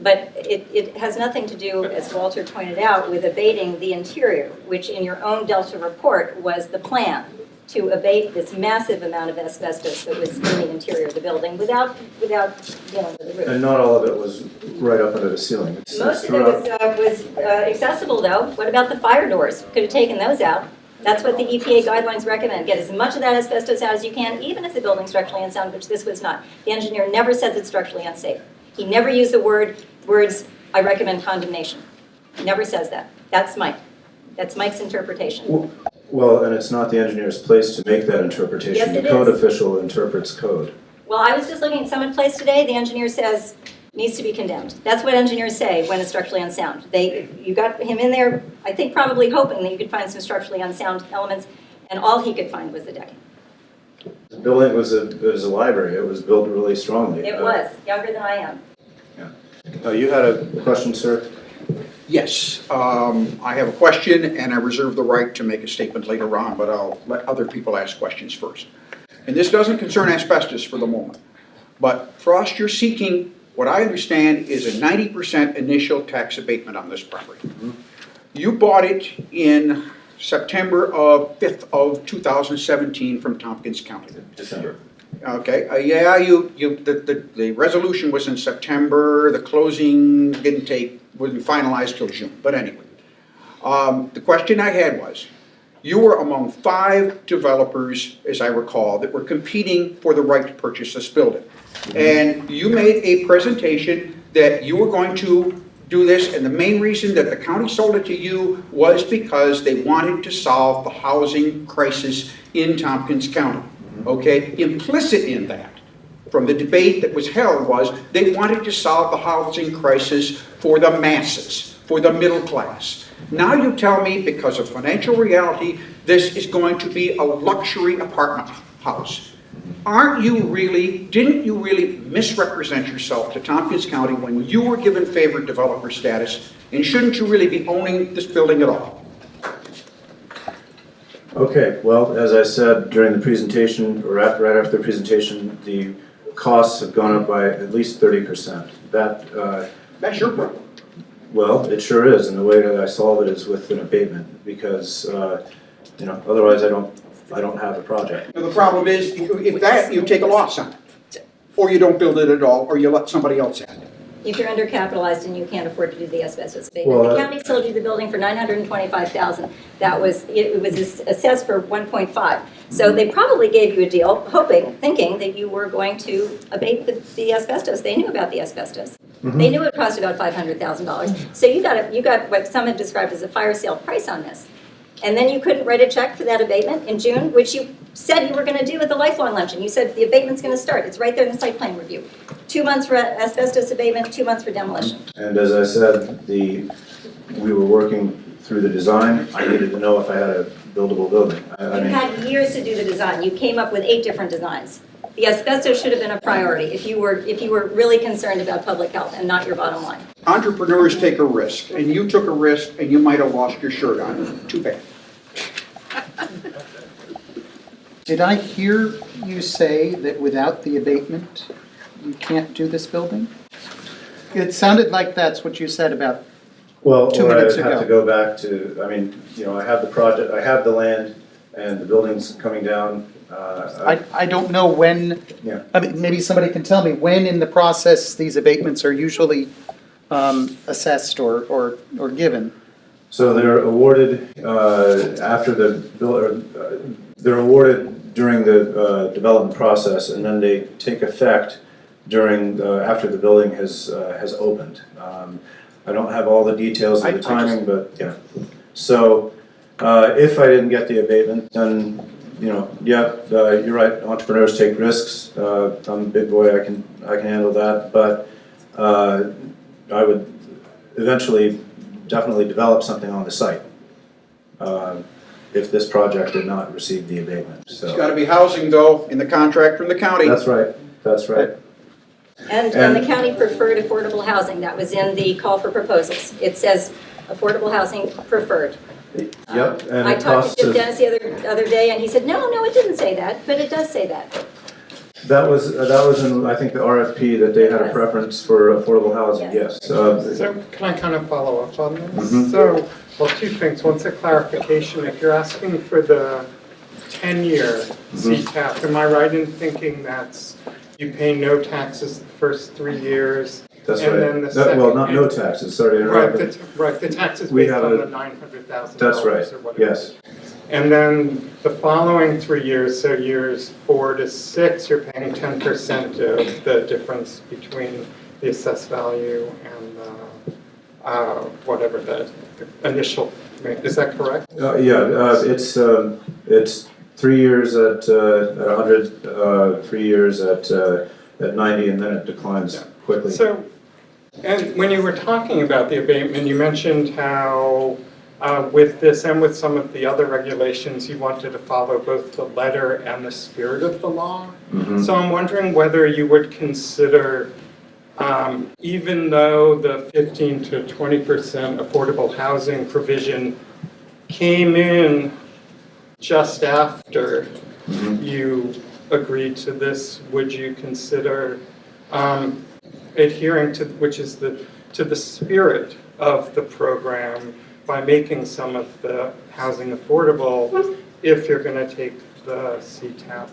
but it has nothing to do, as Walter pointed out, with abating the interior, which in your own Delta report was the plan to abate this massive amount of asbestos that was in the interior of the building without dealing with the roof. and not all of it was right up under the ceiling. It's Most of throughout. it was accessible though. What about the fire doors? Could have taken those out. That's what the EPA guidelines recommend. Get as much of that asbestos out as you can, even if the building's structurally unsound, which this was not. The engineer never says it's structurally unsafe. He never used the words, I recommend condemnation. He never says that. That's Mike. That's Mike's interpretation. Well, and it's not the engineer's place to make that interpretation. Yes, it The code is. official interprets code. Well, I was just looking at Summit Place today. The engineer says needs to be condemned. That's what engineers say when it's structurally unsound. You got him in there, I think probably hoping that you could find some structurally unsound elements, and all he could find was the decking. The building was a library. It was built really strongly. It was, younger than I am. You had a question, sir? Yes, I have a question, and I reserve the right to make a statement later on, but I'll let other people ask questions first. And this doesn't concern asbestos for the moment. But Frost, you're seeking, what I understand, is a 90% initial tax abatement on this property. You bought it in September 5th of 2017 from Tompkins County. December. Okay, yeah, the resolution was in September, the closing wasn't finalized till June, but anyway. The question I had was, you were among 5 developers, as I recall, that were competing for the right to purchase this building. And you made a presentation that you were going to do this, and the main reason that the county sold it to you was because they wanted to solve the housing crisis in Tompkins County. Okay, implicit in that from the debate that was held was they wanted to solve the housing crisis for the masses, for the middle class. Now you tell me, because of financial reality, this is going to be a luxury apartment house. Didn't you really misrepresent yourself to Tompkins County when you were given favored developer status? And shouldn't you really be owning this building at all? Okay, well, as I said during the presentation, or right after the presentation, the costs have gone up by at least 30%. That's your problem. Well, it sure is, and the way that I solve it is with an abatement, because, otherwise I don't have a project. Now, the problem is, if that, you take a loss on it. Or you don't build it at all, or you let somebody else have it. If you're undercapitalized and you can't afford to do the asbestos abatement. Well, The county sold you the building for $925,000. It was assessed for 1.5. So they probably gave you a deal, thinking that you were going to abate the asbestos. They knew about the asbestos. They knew it cost about $500,000. So you got what some have described as a fire sale price on this. And then you couldn't write a check for that abatement in June, which you said you were going to do with the lifelong luncheon. You said the abatement's going to start. It's right there in the site plan review. 2 months for asbestos abatement, 2 months for demolition. And as I said, we were working through the design. I needed to know if I had a buildable building. You had years to do the design. You came up with 8 different designs. The asbestos should have been a priority if you were really concerned about public health and not your bottom line. Entrepreneurs take a risk, and you took a risk, and you might have lost your shirt on. Too bad. Did I hear you say that without the abatement, you can't do this building? It sounded like that's what you said about Well, 2 or minutes I'd have to ago. go back to, I have the project, I have the land, and the building's coming down. I don't know when, Yeah. maybe somebody can tell me when in the process these abatements are usually assessed or given. So they're awarded after they're awarded during the development process, and then they take effect after the building has opened. I don't have all the details of the timing, but yeah. So if I didn't get the abatement, then you're right. Entrepreneurs take risks. I'm a big boy. I can handle that. But I would eventually definitely develop something on the site if this project did not receive the abatement. So It's got to be housing, though, in the contract from the county. that's right. That's right. And the county preferred affordable housing. That was in the call for proposals. It says affordable housing preferred. Yep. And I it talked costs to Jim us- Dennis the other day, and he said, no, it didn't say that, but it does say that. That was in, I think, the RFP that they had a preference for affordable housing. Yes. So can I kind of follow up on this? Mhm. So, well, 2 things. One's a clarification. If you're asking for the 10-year CTAP, am I right in thinking that's you pay no taxes the first 3 years? That's and right. then the second, Well, not no taxes. Sorry to interrupt. Right, the taxes We based have on a- the $900,000 That's right. or whatever. Yes. And then the following 3 years, so years 4 to 6, you're paying 10% of the difference between the assessed value and whatever the initial, is that correct? It's 3 years at 100, 3 years at 90, and then it declines quickly. So, and when you were talking about the abatement, you mentioned how with this and with some of the other regulations, you wanted to follow both the letter and the spirit of the law. Mhm. So I'm wondering whether you would consider, even though the 15 to 20% affordable housing provision came in just after you agreed to this, would you consider adhering to, to the spirit of the program by making some of the housing affordable if you're going to take the CTAP?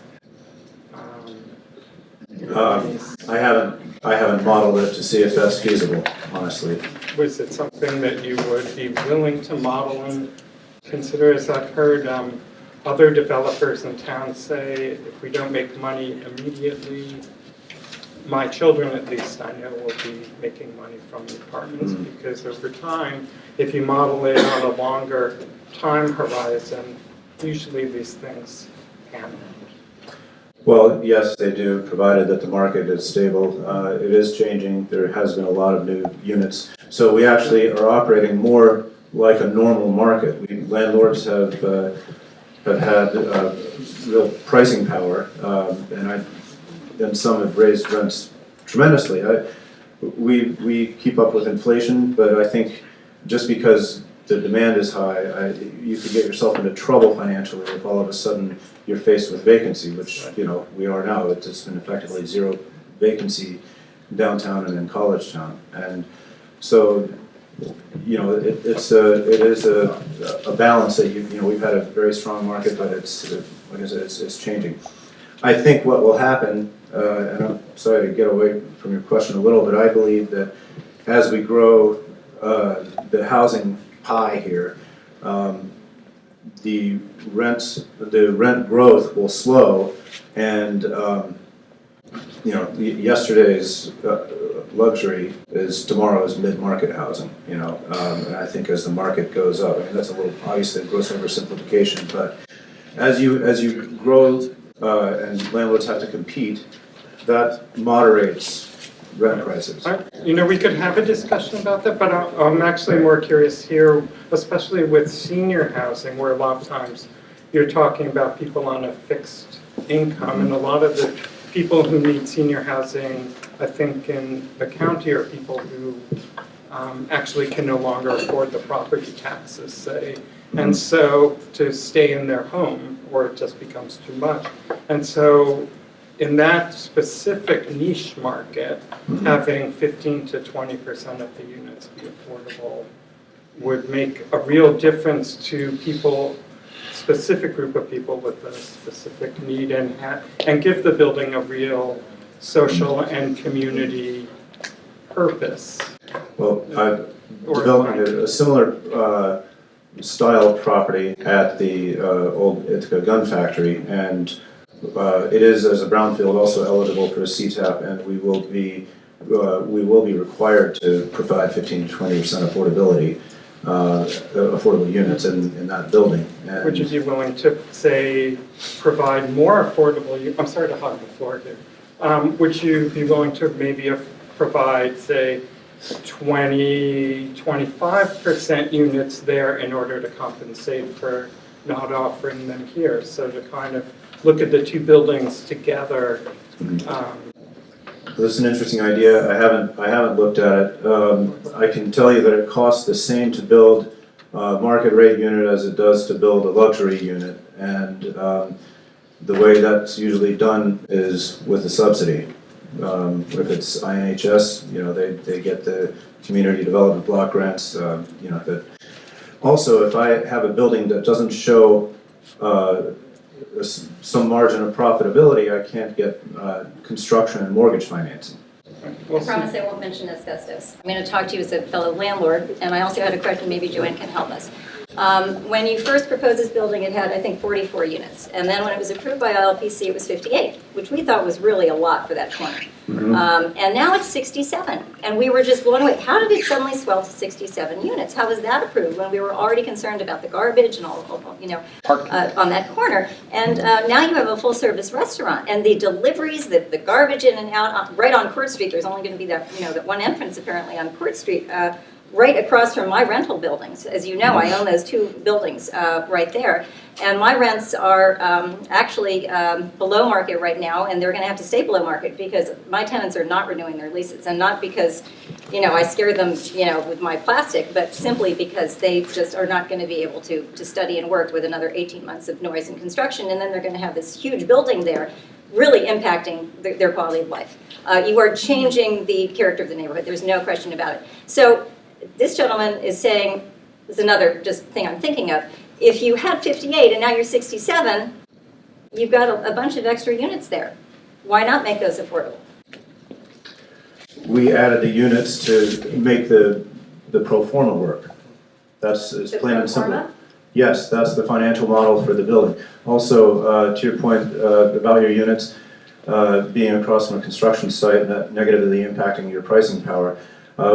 I haven't modeled it to see if that's feasible, honestly. Was it something that you would be willing to model and consider? As I've heard other developers in town say, if we don't make money immediately, my children at least I know will be making money from the apartments because over time, if you model it on a longer time horizon, usually these things pan out. Well, yes, they do, provided that the market is stable. It is changing. There has been a lot of new units. So we actually are operating more like a normal market. Landlords have had real pricing power, and some have raised rents tremendously. We keep up with inflation, but I think just because the demand is high, you could get yourself into trouble financially if all of a sudden you're faced with vacancy, which, you know, we are now. It's been effectively zero vacancy downtown and in College Town. And so, you know, it is a balance that, you know, we've had a very strong market, but it's, like I said, it's changing. I think what will happen, and I'm sorry to get away from your question a little, but I believe that as we grow the housing pie here, the rent growth will slow, and you know, yesterday's luxury is tomorrow's mid-market housing. You know, and I think as the market goes up, I mean that's a little obviously gross oversimplification, but as you grow and landlords have to compete, that moderates rent prices. You know, we could have a discussion about that, but I'm actually more curious here, especially with senior housing, where a lot of times you're talking about people on a fixed income, and a lot of the people who need senior housing, I think in the county, are people who actually can no longer afford the property taxes, say, and so to stay in their home, or it just becomes too much. And so in that specific niche market, having 15 to 20% of the units be affordable would make a real difference to people, specific group of people with a specific need, and give the building a real social and community purpose. Well, I've developed a similar style property at the old Ithaca gun factory, and it is, as a brownfield, also eligible for a CTAP, and we will be required to provide 15 to 20% affordability, affordable units in that building. And would you be willing to, say, provide more affordable? I'm sorry to hog the floor here. Would you be willing to maybe provide, say, 20-25% units there in order to compensate for not offering them here? So to kind of look at the two buildings together. This is an interesting idea. I haven't looked at it. I can tell you that it costs the same to build a market rate unit as it does to build a luxury unit, and the way that's usually done is with a subsidy. If it's INHS, you know, they get the community development block grants. You know, that also, if I have a building that doesn't show some margin of profitability, I can't get construction and mortgage financing. I promise I won't mention asbestos. I'm going to talk to you as a fellow landlord, and I also had a question, maybe Joanne can help us. When you first proposed this building, it had, I think, 44 units. And then when it was approved by LLPC, it was 58, which we thought was really a lot for that corner. And now it's 67. And we were just blown away. How did it suddenly swell to 67 units? How was that approved when we were already concerned about the garbage and all, you know, on that corner? And now you have a full-service restaurant. And the deliveries, the garbage in and out, right on Court Street, there's only going to be that, you know, that one entrance apparently on Court Street, right across from my rental buildings. As you know, I own those two buildings right there. And my rents are actually below market right now, and they're going to have to stay below market because my tenants are not renewing their leases. And not because, you know, I scare them, you know, with my plastic, but simply because they just are not going to be able to study and work with another 18 months of noise and construction. And then they're going to have this huge building there, really impacting their quality of life. You are changing the character of the neighborhood. There's no question about it. So this gentleman is saying, this is another just thing I'm thinking of, if you had 58 and now you're 67, you've got a bunch of extra units there. Why not make those affordable? We added the units to make the pro forma work. That's as plain and simple. Yes, that's the financial model for the building. Also, to your point about your units being across from a construction site and that negatively impacting your pricing power,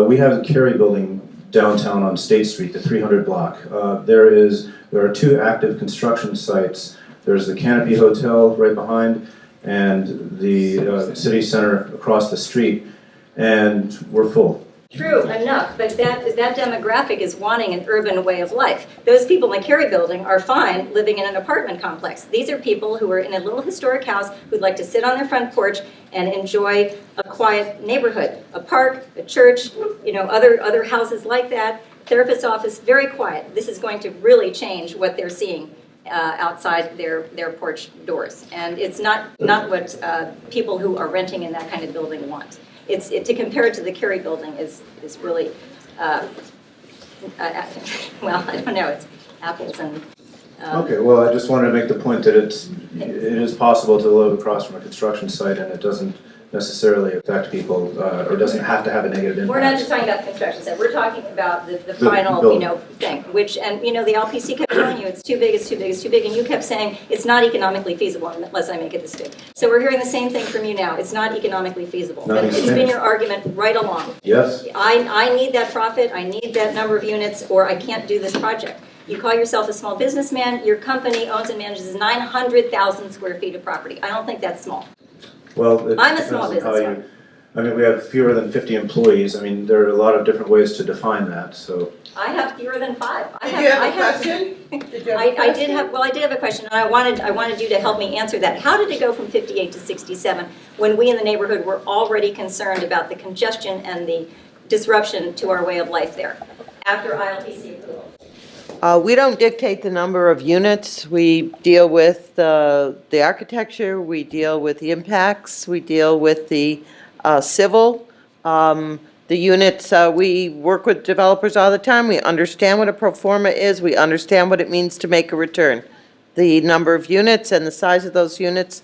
we have a Cary building downtown on State Street, the 300 block. There are two active construction sites. There's the Canopy Hotel right behind, and the city center across the street, and we're full. True enough, but that demographic is wanting an urban way of life. Those people in the Cary building are fine living in an apartment complex. These are people who are in a little historic house who'd like to sit on their front porch and enjoy a quiet neighborhood, a park, a church, other houses like that, therapist's office, very quiet. This is going to really change what they're seeing outside their porch doors. And it's not what people who are renting in that kind of building want. To compare it to the Cary building is really, well, I don't know, it's apples and. Okay, well, I just wanted to make the point that it is possible to live across from a construction site and it doesn't necessarily affect people, or doesn't have to have a negative impact. We're not just talking about the construction site, we're talking about the final, thing, which, and the LPC kept telling you, it's too big, it's too big, it's too big, and you kept saying, it's not economically feasible unless I make it this big. So we're hearing the same thing from you now, it's not economically feasible. And it's been your argument right along. Yes. I need that profit, I need that number of units, or I can't do this project. You call yourself a small businessman, your company owns and manages 900,000 square feet of property. I don't think that's small. Well, I'm a small business. I mean, we have fewer than 50 employees. I mean, there are a lot of different ways to define that, so. I have fewer than 5. Did you have a question? I did have a question, and I wanted you to help me answer that. How did it go from 58 to 67 when we in the neighborhood were already concerned about the congestion and the disruption to our way of life there after ILPC approval? We don't dictate the number of units. We deal with the architecture, we deal with the impacts, we deal with the civil. The units, we work with developers all the time. We understand what a pro forma is. We understand what it means to make a return. The number of units and the size of those units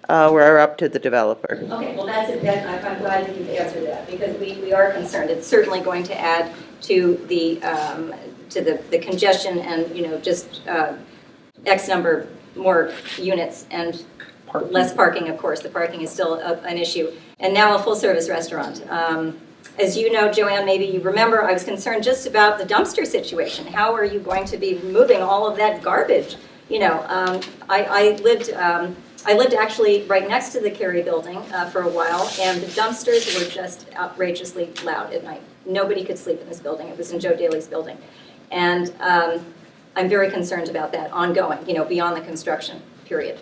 were up to the developer. Okay, well that's it. I'm glad that you've answered that because we are concerned. It's certainly going to add to the congestion and just X number more units and less parking, of course. The parking is still an issue. And now a full-service restaurant. As you know, Joanne, maybe you remember, I was concerned just about the dumpster situation. How are you going to be removing all of that garbage? I lived actually right next to the Cary building for a while, and the dumpsters were just outrageously loud at night. Nobody could sleep in this building. It was in Joe Daly's building. And I'm very concerned about that ongoing, beyond the construction period.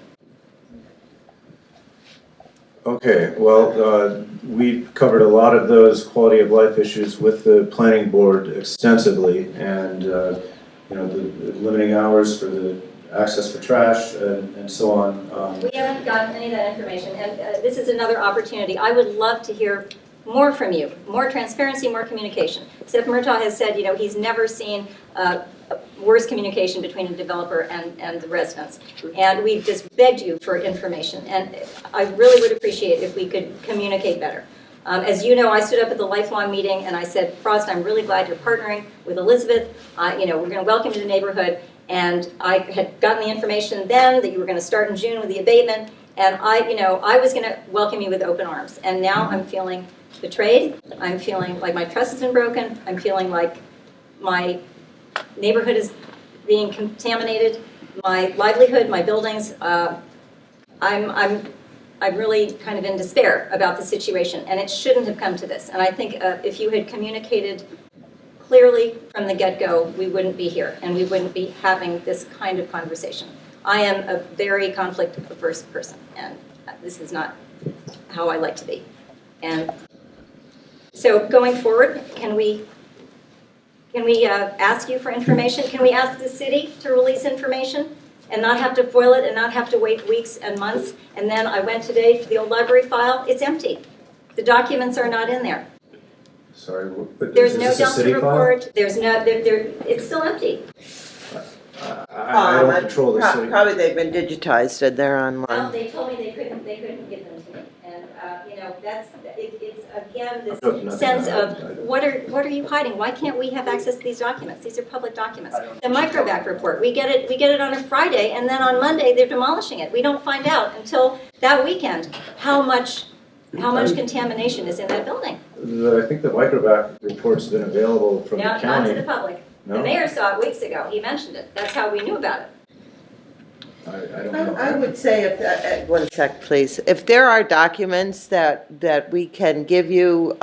Okay, well, we covered a lot of those quality of life issues with the planning board extensively, and the limiting hours for the access for trash and so on. We haven't gotten any of that information, and this is another opportunity. I would love to hear more from you, more transparency, more communication. Seth Murtaugh has said, he's never seen worse communication between a developer and the residents. And we've just begged you for information. And I really would appreciate if we could communicate better. As you know, I stood up at the Lifelong meeting and I said, Frost, I'm really glad you're partnering with Elizabeth. We're going to welcome you to the neighborhood. And I had gotten the information then that you were going to start in June with the abatement. And I was going to welcome you with open arms. And now I'm feeling betrayed. I'm feeling like my trust has been broken. I'm feeling like my neighborhood is being contaminated. My livelihood, my buildings. I'm really kind of in despair about the situation, and it shouldn't have come to this. And I think if you had communicated clearly from the get-go, we wouldn't be here, and we wouldn't be having this kind of conversation. I am a very conflict-averse person, and this is not how I like to be. And so going forward, can we ask you for information? Can we ask the city to release information and not have to foil it and not have to wait weeks and months? And then I went today to the old library file, it's empty. The documents are not in there. Sorry, but There's is no this a city dumpster file? report, there's no, it's still empty. I don't control the city. Probably they've been digitized and they're Well, online. they told me they couldn't give them to me. And, it's again, this Nothing sense to of, hide. what are you hiding? Why can't we have access to these documents? These are public documents. The microbac report, we get it on a Friday, and then on Monday, they're demolishing it. We don't find out until that weekend how much contamination is in that building. I think the microbac report's been available from the county. Not to the public. No? The mayor saw it weeks ago. He mentioned it. That's how we knew about it. I don't know. I would say, if, one sec, please. If there are documents that we can give you,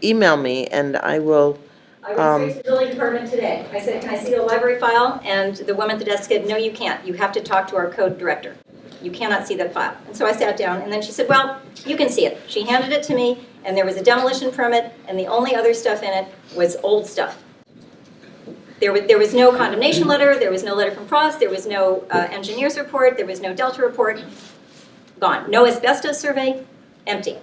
email me and I will. I went straight to the building department today. I said, can I see the library file? And the woman at the desk said, no, you can't. You have to talk to our code director. You cannot see that file. And so I sat down, and then she said, well, you can see it. She handed it to me, and there was a demolition permit, and the only other stuff in it was old stuff. There was no condemnation letter, there was no letter from Frost, there was no engineer's report, there was no Delta report. Gone. No asbestos survey, empty.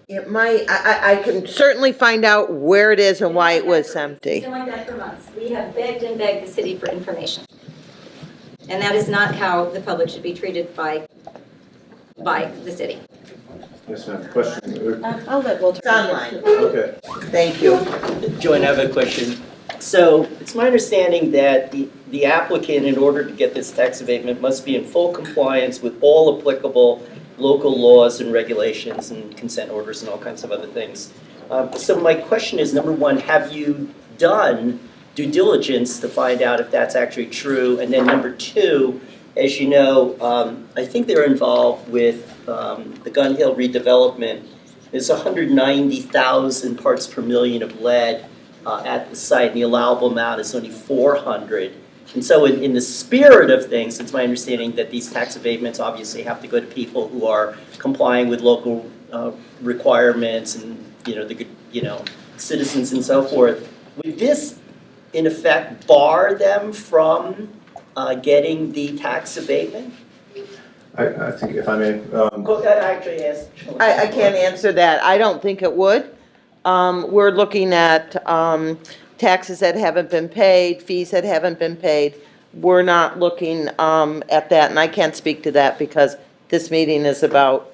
It might, I can certainly find out where it is and why it was empty. It's been like that for months. We have begged and begged the city for information. And that is not how the public should be treated by the city. Yes, ma'am, question? I'll let Walter. It's online. Okay. Thank you. Joanne, I have a question. So it's my understanding that the applicant, in order to get this tax abatement, must be in full compliance with all applicable local laws and regulations and consent orders and all kinds of other things. So my question is, number one, have you done due diligence to find out if that's actually true? And then number two, as you know, I think they're involved with the Gun Hill redevelopment. There's 190,000 parts per million of lead at the site, and the allowable amount is only 400. And so in the spirit of things, it's my understanding that these tax abatements obviously have to go to people who are complying with local requirements and, the citizens and so forth. Would this, in effect, bar them from getting the tax abatement? I think if I may. Actually, yes. I can't answer that. I don't think it would. We're looking at taxes that haven't been paid, fees that haven't been paid. We're not looking at that, and I can't speak to that because this meeting is about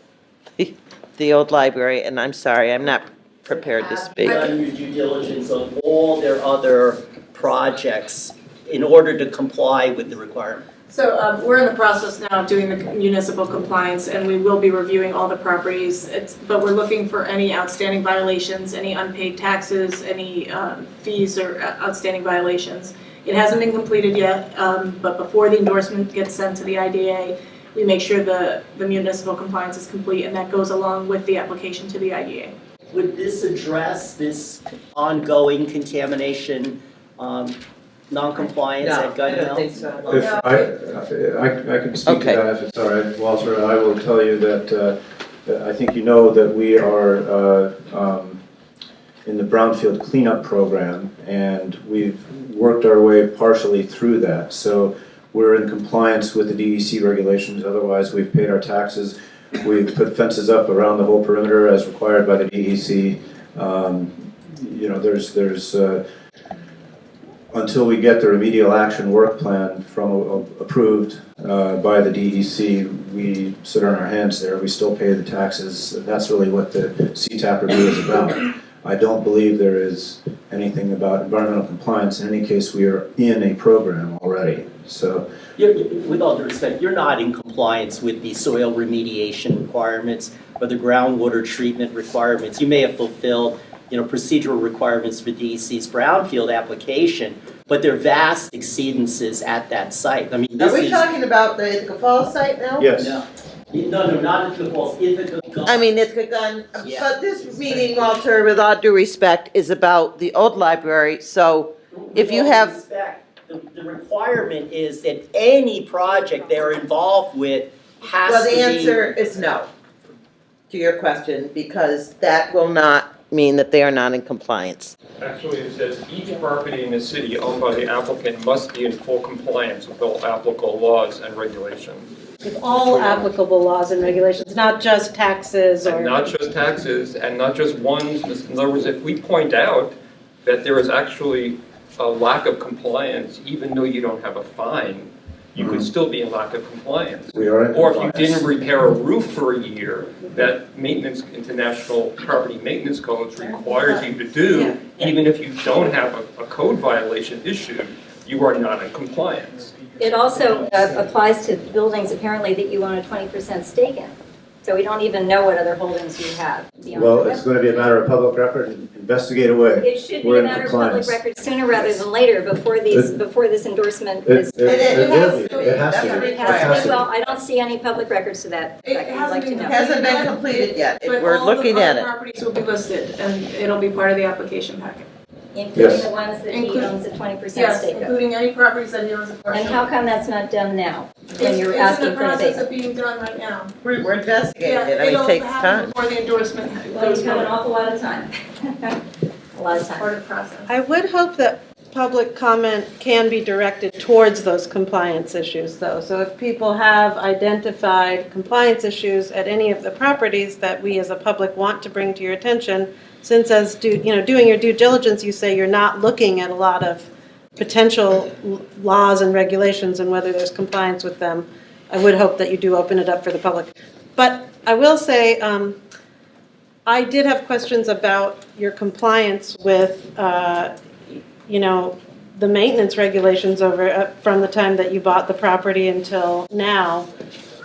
the old library, and I'm sorry, I'm not prepared to speak. Have you done your due diligence on all their other projects in order to comply with the requirement? So we're in the process now of doing the municipal compliance, and we will be reviewing all the properties. But we're looking for any outstanding violations, any unpaid taxes, any fees or outstanding violations. It hasn't been completed yet, but before the endorsement gets sent to the IDA, we make sure the municipal compliance is complete, and that goes along with the application to the IDA. Would this address this ongoing contamination non-compliance at Gun Hill? If I can speak to that if it's all right, Walter. I will tell you that I think you know that we are in the brownfield cleanup program, and we've worked our way partially through that. So we're in compliance with the DEC regulations. Otherwise, we've paid our taxes. We've put fences up around the whole perimeter as required by the DEC. There's until we get the remedial action work plan approved by the DEC, we sit on our hands there. We still pay the taxes. That's really what the Cta review is about. I don't believe there is anything about environmental compliance. In any case, we are in a program already. So, with all due respect, you're not in compliance with the soil remediation requirements or the groundwater treatment requirements. You may have fulfilled procedural requirements for DEC's brownfield application, but there are vast exceedances at that site. I mean, Are we talking about the Ithaca Falls site now? yes. No, not Ithaca Falls, Ithaca Gun. I mean, Ithaca Gun, Yeah. but this meeting, Walter, with all due respect, is about the old library, so if you With all have. due respect, the requirement is that any project they're involved with has Well, to the be. answer is no to your question, because that will not mean that they are not in compliance. Actually, it says each property in the city owned by the applicant must be in full compliance with all applicable laws and regulations. With all applicable laws and regulations, not just taxes or. And not just taxes, and not just ones, in other words, if we point out that there is actually a lack of compliance, even though you don't have a fine, you could still be in lack of compliance. We are in Or if you compliance. didn't repair a roof for a year, that maintenance, international property maintenance codes requires you to do, even if you don't have a code violation issued, you are not in compliance. It also applies to buildings apparently that you own a 20% stake in. So we don't even know what other holdings you have beyond Well, the it's going to be a matter of public record, investigate away. It should be We're a in matter of public compliance. record sooner rather than later, before this endorsement is. It will be, it has to be. It has to be. Well, I don't see any public records to that It effect. I'd like to know. Hasn't been completed yet. But We're all the looking at other it. properties will be listed, and it'll be part of the application packet. Including Yes. the ones that he Include- owns a 20% Yes, stake of. including any properties that he owns a portion And of. how come that's not done now, when you're It's asking in the for an process abatement? of being done right now. We're investigating Yeah, it. I mean, it takes it'll happen time. before the endorsement Well, goes you've got an forward. awful lot of time. A lot of time. Part of the process. I would hope that public comment can be directed towards those compliance issues, though. So if people have identified compliance issues at any of the properties that we as a public want to bring to your attention, since as doing your due diligence, you say you're not looking at a lot of potential laws and regulations and whether there's compliance with them, I would hope that you do open it up for the public. But I will say, I did have questions about your compliance with, the maintenance regulations over from the time that you bought the property until now.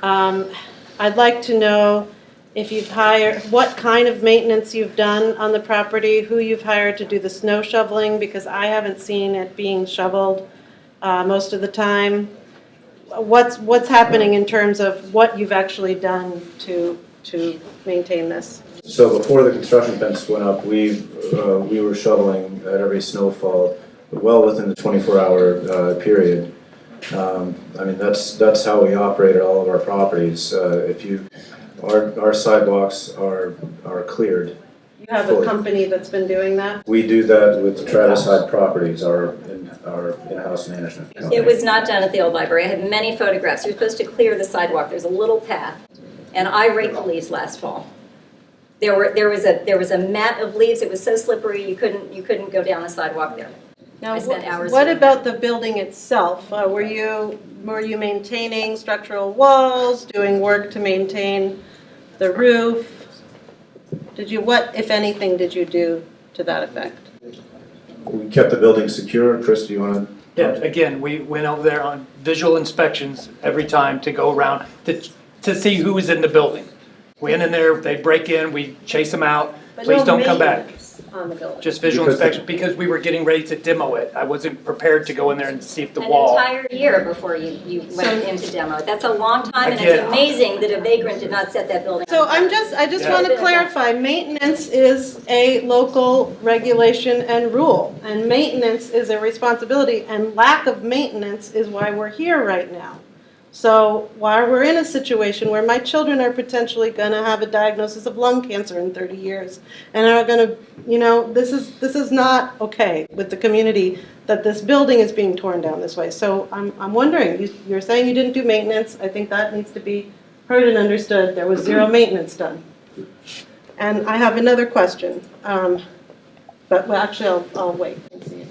I'd like to know if you've hired, what kind of maintenance you've done on the property, who you've hired to do the snow shoveling, because I haven't seen it being shoveled most of the time. What's happening in terms of what you've actually done to maintain this? So before the construction fence went up, we were shoveling at every snowfall, well within the 24-hour period. I mean, that's how we operate at all of our properties. Our sidewalks are cleared. You have a company that's been doing that? We do that with Travis Hyde Properties, our in-house management company. It was not done at the old library. I had many photographs. You're supposed to clear the sidewalk. There's a little path. And I raked the leaves last fall. There was a mat of leaves. It was so slippery you couldn't go down the sidewalk there. Now, I spent hours what there. about the building itself? Were you maintaining structural walls, doing work to maintain the roof? What, if anything, did you do to that effect? We kept the building secure. Chris, do you want to? Yeah, again, we went over there on visual inspections every time to go around to see who was in the building. We went in there, they break in, we chase them out, please don't come back. On the building? Just visual Because inspection, because we were getting ready to demo it. I wasn't prepared to go in there and see if the An wall. entire year before you went into demo. That's a long time, and it's Again. amazing that a vagrant did not set that building on So fire. I just Yeah. want to clarify, maintenance is a local regulation and rule, and maintenance is a responsibility, and lack of maintenance is why we're here right now. So while we're in a situation where my children are potentially going to have a diagnosis of lung cancer in 30 years, and are going to, this is not okay with the community that this building is being torn down this way. So I'm wondering, you're saying you didn't do maintenance. I think that needs to be heard and understood. There was zero maintenance done. And I have another question, but actually I'll wait and see.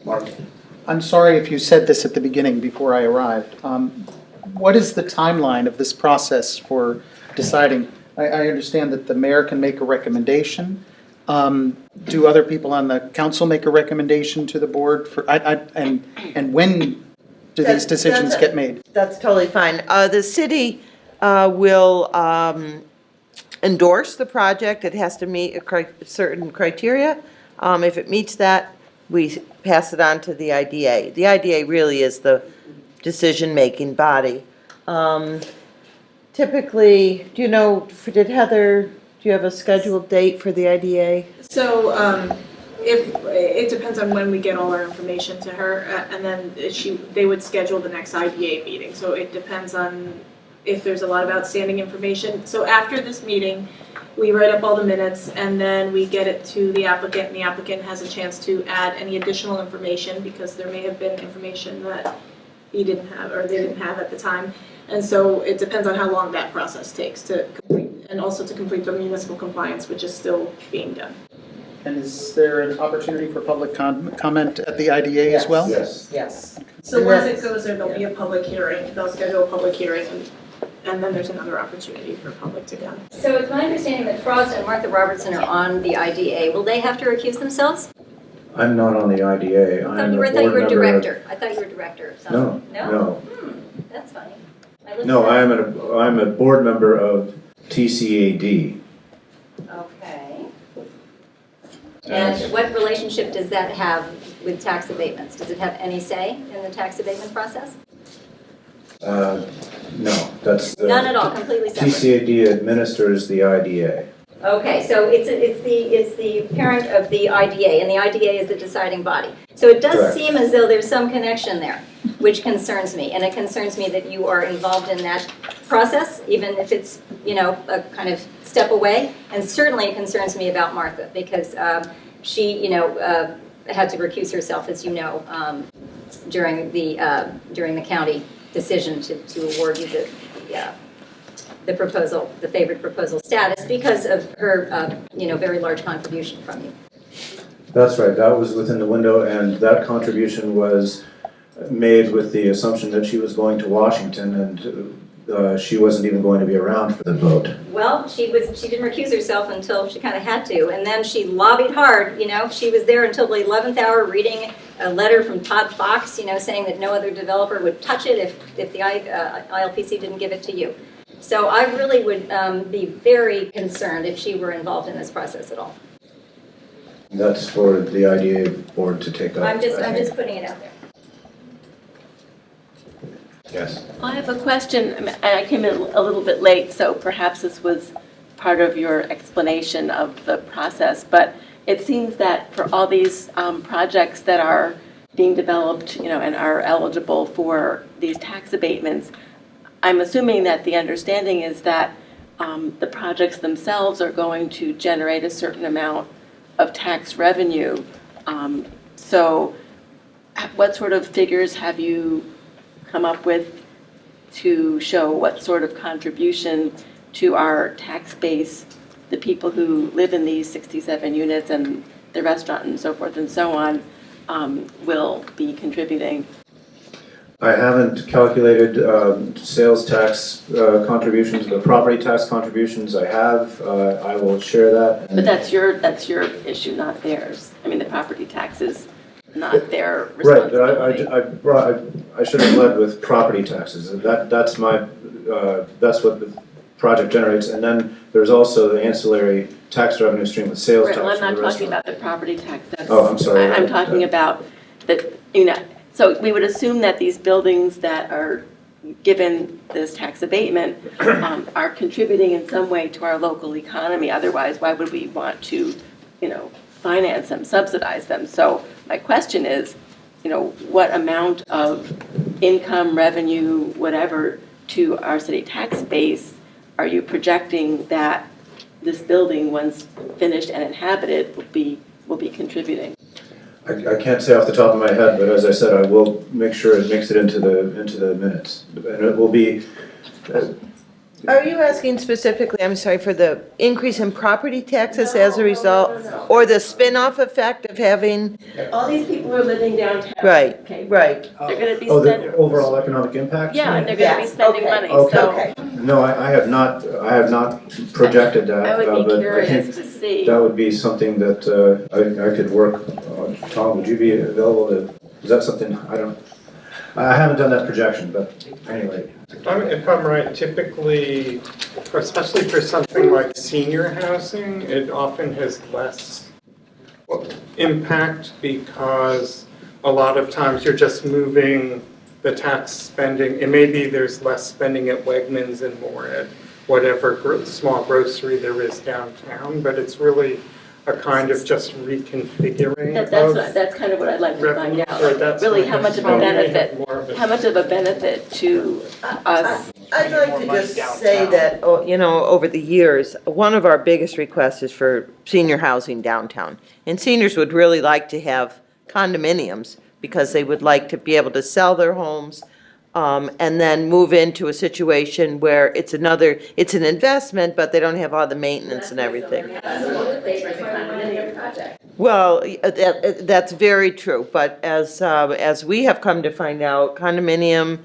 Mark? I'm sorry if you said this at the beginning before I arrived. What is the timeline of this process for deciding? I understand that the mayor can make a recommendation. Do other people on the council make a recommendation to the board for, and when do these decisions get made? That's totally fine. The city will endorse the project. It has to meet a certain criteria. If it meets that, we pass it on to the IDA. The IDA really is the decision-making body. Typically, do you have a scheduled date for the IDA? So, if, it depends on when we get all our information to her, and then they would schedule the next IDA meeting. So it depends on if there's a lot of outstanding information. So after this meeting, we write up all the minutes, and then we get it to the applicant, and the applicant has a chance to add any additional information, because there may have been information that he didn't have, or they didn't have at the time. And so it depends on how long that process takes to complete, and also to complete the municipal compliance, which is still being done. And is there an opportunity for public comment at the IDA as well? Yes. Yes. So once it goes there, there'll be a public hearing, they'll schedule a public hearing, and then there's another opportunity for public to come. So it's my understanding that Frost and Martha Robertson are on the IDA. Will they have to recuse themselves? I'm not on the IDA. I thought you were director. I thought you were director of something. No. That's funny. I No, I'm a board member of TCAD. Okay. And what relationship does that have with tax abatements? Does it have any say in the tax abatement process? No, that's the. None at all, completely separate. TCAD administers the IDA. Okay, so it's the parent of the IDA, and the IDA is the deciding body. So it does Correct. seem as though there's some connection there, which concerns me. And it concerns me that you are involved in that process, even if it's, you know, a kind of step away. And certainly it concerns me about Martha, because she, you know, had to recuse herself, as you know, during the county decision to award you the proposal, the favored proposal status, because of her, you know, very large contribution from you. That's right, that was within the window, and that contribution was made with the assumption that she was going to Washington, and she wasn't even going to be around for the vote. Well, she didn't recuse herself until she kind of had to, and then she lobbied hard, you know. She was there until the 11th hour reading a letter from Todd Fox, you know, saying that no other developer would touch it if the ILPC didn't give it to you. So I really would be very concerned if she were involved in this process at all. That's for the IDA board to take up. I'm just putting it out there. Yes. I have a question, and I came in a little bit late, so perhaps this was part of your explanation of the process, but it seems that for all these projects that are being developed, you know, and are eligible for these tax abatements, I'm assuming that the understanding is that the projects themselves are going to generate a certain amount of tax revenue. So what sort of figures have you come up with to show what sort of contribution to our tax base the people who live in these 67 units and the restaurant and so forth and so on will be contributing? I haven't calculated sales tax contributions, but property tax contributions I have. I will share that. But that's your issue, not theirs. I mean, the property tax is not their responsibility. Right, but I should have led with property taxes. That's what the project generates, and then there's also the ancillary tax revenue stream with sales tax. Well, I'm for not the talking restaurant. about the property tax. Oh, I'm sorry. I'm talking about that, you know, so we would assume that these buildings that are given this tax abatement are contributing in some way to our local economy. Otherwise, why would we want to, you know, finance them, subsidize them? So my question is, you know, what amount of income, revenue, whatever, to our city tax base are you projecting that this building, once finished and inhabited, will be contributing? I can't say off the top of my head, but as I said, I will make sure it makes it into the minutes, and it will be. Are you asking specifically, I'm sorry, for the increase in property taxes as a result? Or the spin-off effect of having, All these people who are living downtown. right, Okay. right. They're gonna be Oh, spending, the overall economic impact? yeah, they're gonna be Yes, spending okay. money, Okay. so Okay. No, I have not projected that. I would be but curious think to see. that would be something that I could work on. Tom, would you be available to, is that something, I haven't done that projection, but anyway. If I'm right, typically, especially for something like senior housing, it often has less impact because a lot of times you're just moving the tax spending, and maybe there's less spending at Wegmans and more at whatever small grocery there is downtown, but it's really a kind of just reconfiguring That's kind of what I'd like to find revenue. So out. that's Really, my how much of a understanding. benefit, how much of a benefit to us? I'd like to just say that, you know, over the years, one of our biggest requests is for senior housing downtown. And seniors would really like to have condominiums because they would like to be able to sell their homes and then move into a situation where it's an investment, but they don't have all the maintenance and everything. Well, that's very true, but as we have come to find out, condominium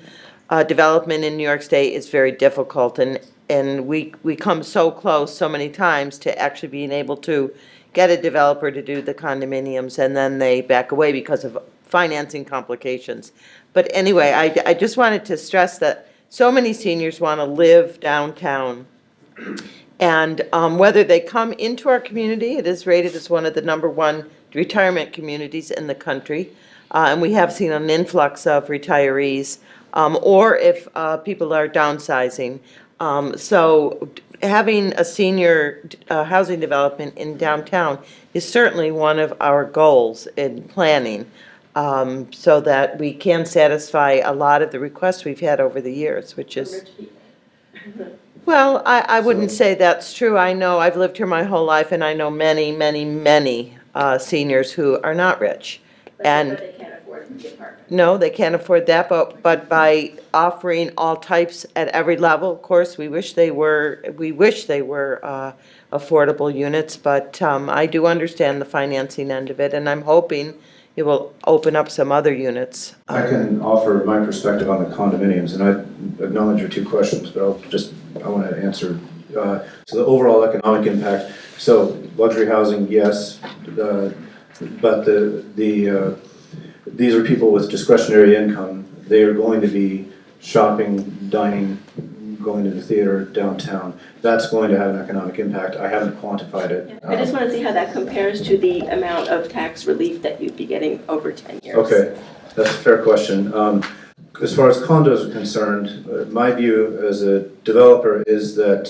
development in New York State is very difficult, and we come so close so many times to actually being able to get a developer to do the condominiums, and then they back away because of financing complications. But anyway, I just wanted to stress that so many seniors want to live downtown. And whether they come into our community, it is rated as one of the #1 retirement communities in the country. And we have seen an influx of retirees, or if people are downsizing. So having a senior housing development in downtown is certainly one of our goals in planning, so that we can satisfy a lot of the requests we've had over the years, which is... Well, I wouldn't say that's true. I know, I've lived here my whole life, and I know many, many, many seniors who are not rich. And But they can't afford the apartment. no, they can't afford that, but by offering all types at every level, of course, we wish they were affordable units, but I do understand the financing end of it, and I'm hoping it will open up some other units. I can offer my perspective on the condominiums, and I acknowledge your 2 questions, but I want to answer. So the overall economic impact, so luxury housing, yes, but these are people with discretionary income. They are going to be shopping, dining, going to the theater downtown. That's going to have an economic impact. I haven't quantified it. I just want to see how that compares to the amount of tax relief that you'd be getting over 10 years. Okay, that's a fair question. As far as condos are concerned, my view as a developer is that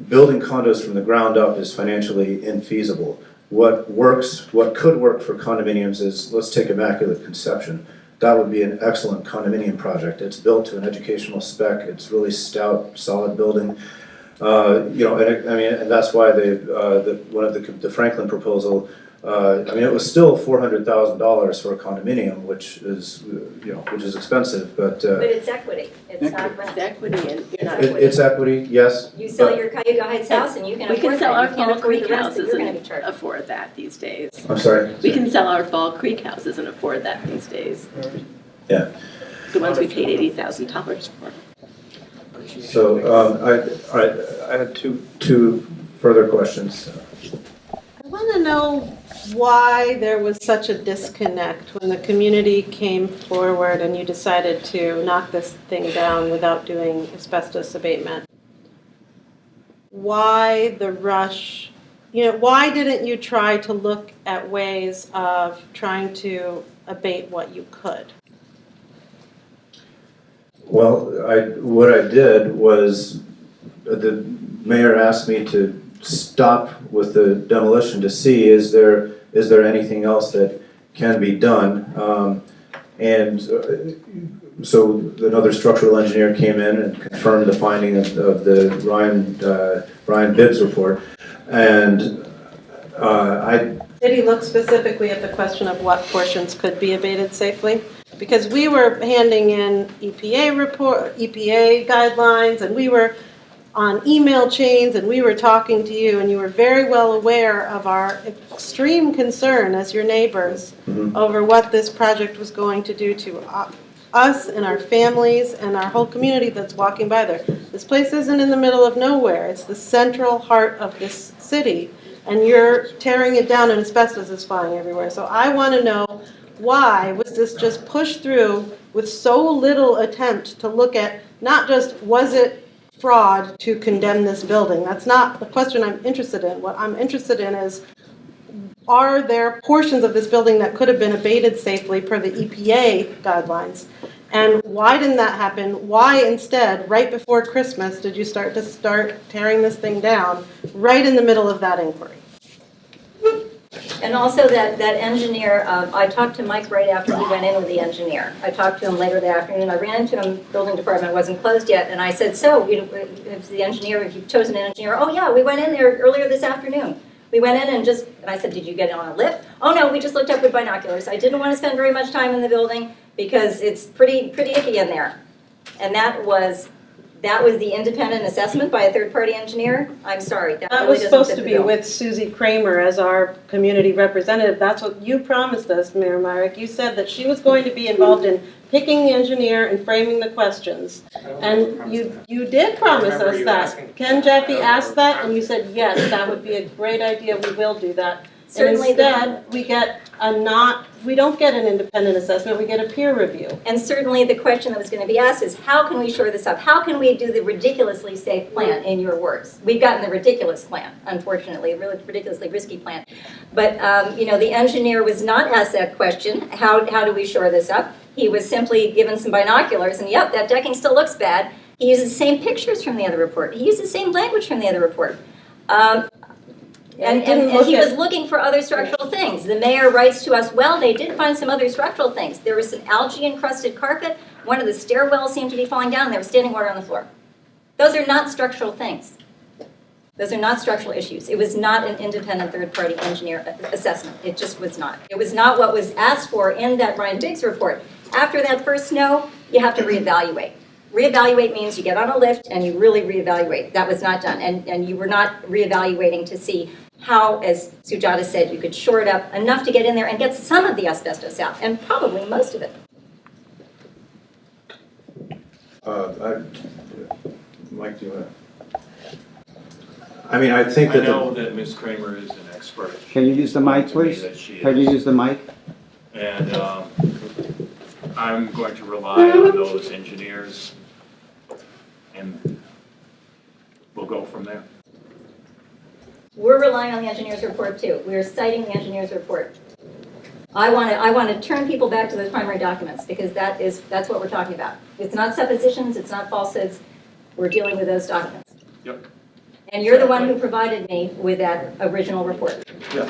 building condos from the ground up is financially infeasible. What could work for condominiums is, let's take Immaculate Conception. That would be an excellent condominium project. It's built to an educational spec. It's really stout, solid building. And that's why the Franklin proposal. It was still $400,000 for a condominium, which is expensive, but. But it's equity, it's not rent. It's equity and you're not. It's equity, yes. You sell your Cayuga Heights house and you can We afford can sell that, our you can't Fall afford Creek the rest that houses you're gonna be and charged. afford that these days. I'm sorry? We can sell our Fall Creek houses and afford that these days. Yeah. The ones we paid $80,000 for. So, I had two further questions. I want to know why there was such a disconnect when the community came forward and you decided to knock this thing down without doing asbestos abatement. Why the rush? Why didn't you try to look at ways of trying to abate what you could? Well, what I did was, the mayor asked me to stop with the demolition to see is there anything else that can be done, so another structural engineer came in and confirmed the finding of the Ryan Bibbs report, and Did he look specifically at the question of what portions could be abated safely? Because we were handing in EPA guidelines, and we were on email chains, and we were talking to you, and you were very well aware of our extreme concern as your neighbors over what this project was going to do to us and our families and our whole community that's walking by there. This place isn't in the middle of nowhere. It's the central heart of this city, and you're tearing it down and asbestos is flying everywhere. So I want to know, why was this just pushed through with so little attempt to look at not just was it fraud to condemn this building? That's not the question I'm interested in. What I'm interested in is, are there portions of this building that could have been abated safely per the EPA guidelines? And why didn't that happen? Why instead, right before Christmas, did you start tearing this thing down right in the middle of that inquiry? And also that engineer, I talked to Mike right after he went in with the engineer. I talked to him later that afternoon. I ran into him, building department wasn't closed yet, and I said, so, if the engineer, if you've chosen an engineer, oh yeah, we went in there earlier this afternoon. We went in and I said, did you get it on a lift? Oh no, we just looked up with binoculars. I didn't want to spend very much time in the building because it's pretty icky in there. And that was the independent assessment by a third-party engineer. I'm sorry, that That really was doesn't supposed fit to the be bill. with Susie Kramer as our community representative. That's what you promised us, Mayor Myrick. You said that she was going to be involved in picking the engineer and framing the questions. And you did promise us that. Ken Jaffe asked that, and you said, yes, that would be a great idea, we will do that. Certainly instead, we get we don't get an independent assessment, we get a peer review. And certainly the question that was going to be asked is, how can we shore this up? How can we do the ridiculously safe plan, in your words? We've gotten the ridiculous plan, unfortunately, a really ridiculously risky plan. But, the engineer was not asked that question, how do we shore this up? He was simply given some binoculars, and yep, that decking still looks bad. He uses the same pictures from the other report. He used the same language from the other report. And he was looking for other structural things. The mayor writes to us, well, they did find some other structural things. There was some algae-encrusted carpet. One of the stairwells seemed to be falling down, and there was standing water on the floor. Those are not structural things. Those are not structural issues. It was not an independent third-party engineer assessment. It just was not. It was not what was asked for in that Ryan Biggs report. After that first no, you have to reevaluate. Reevaluate means you get on a lift and you really reevaluate. That was not done. And you were not reevaluating to see how, as Sujata said, you could shore it up enough to get in there and get some of the asbestos out, and probably most of it. Mike, do you want to? I mean, I think that I know that Ms. Kramer is an expert. Can you use the mic, please? Can you use the mic? And I'm going to rely on those engineers, and we'll go from there. We're relying on the engineer's report too. We're citing the engineer's report. I want to turn people back to those primary documents, because that's what we're talking about. It's not suppositions, it's not falsehoods. We're dealing with those documents. Yep. And you're the one who provided me with that original report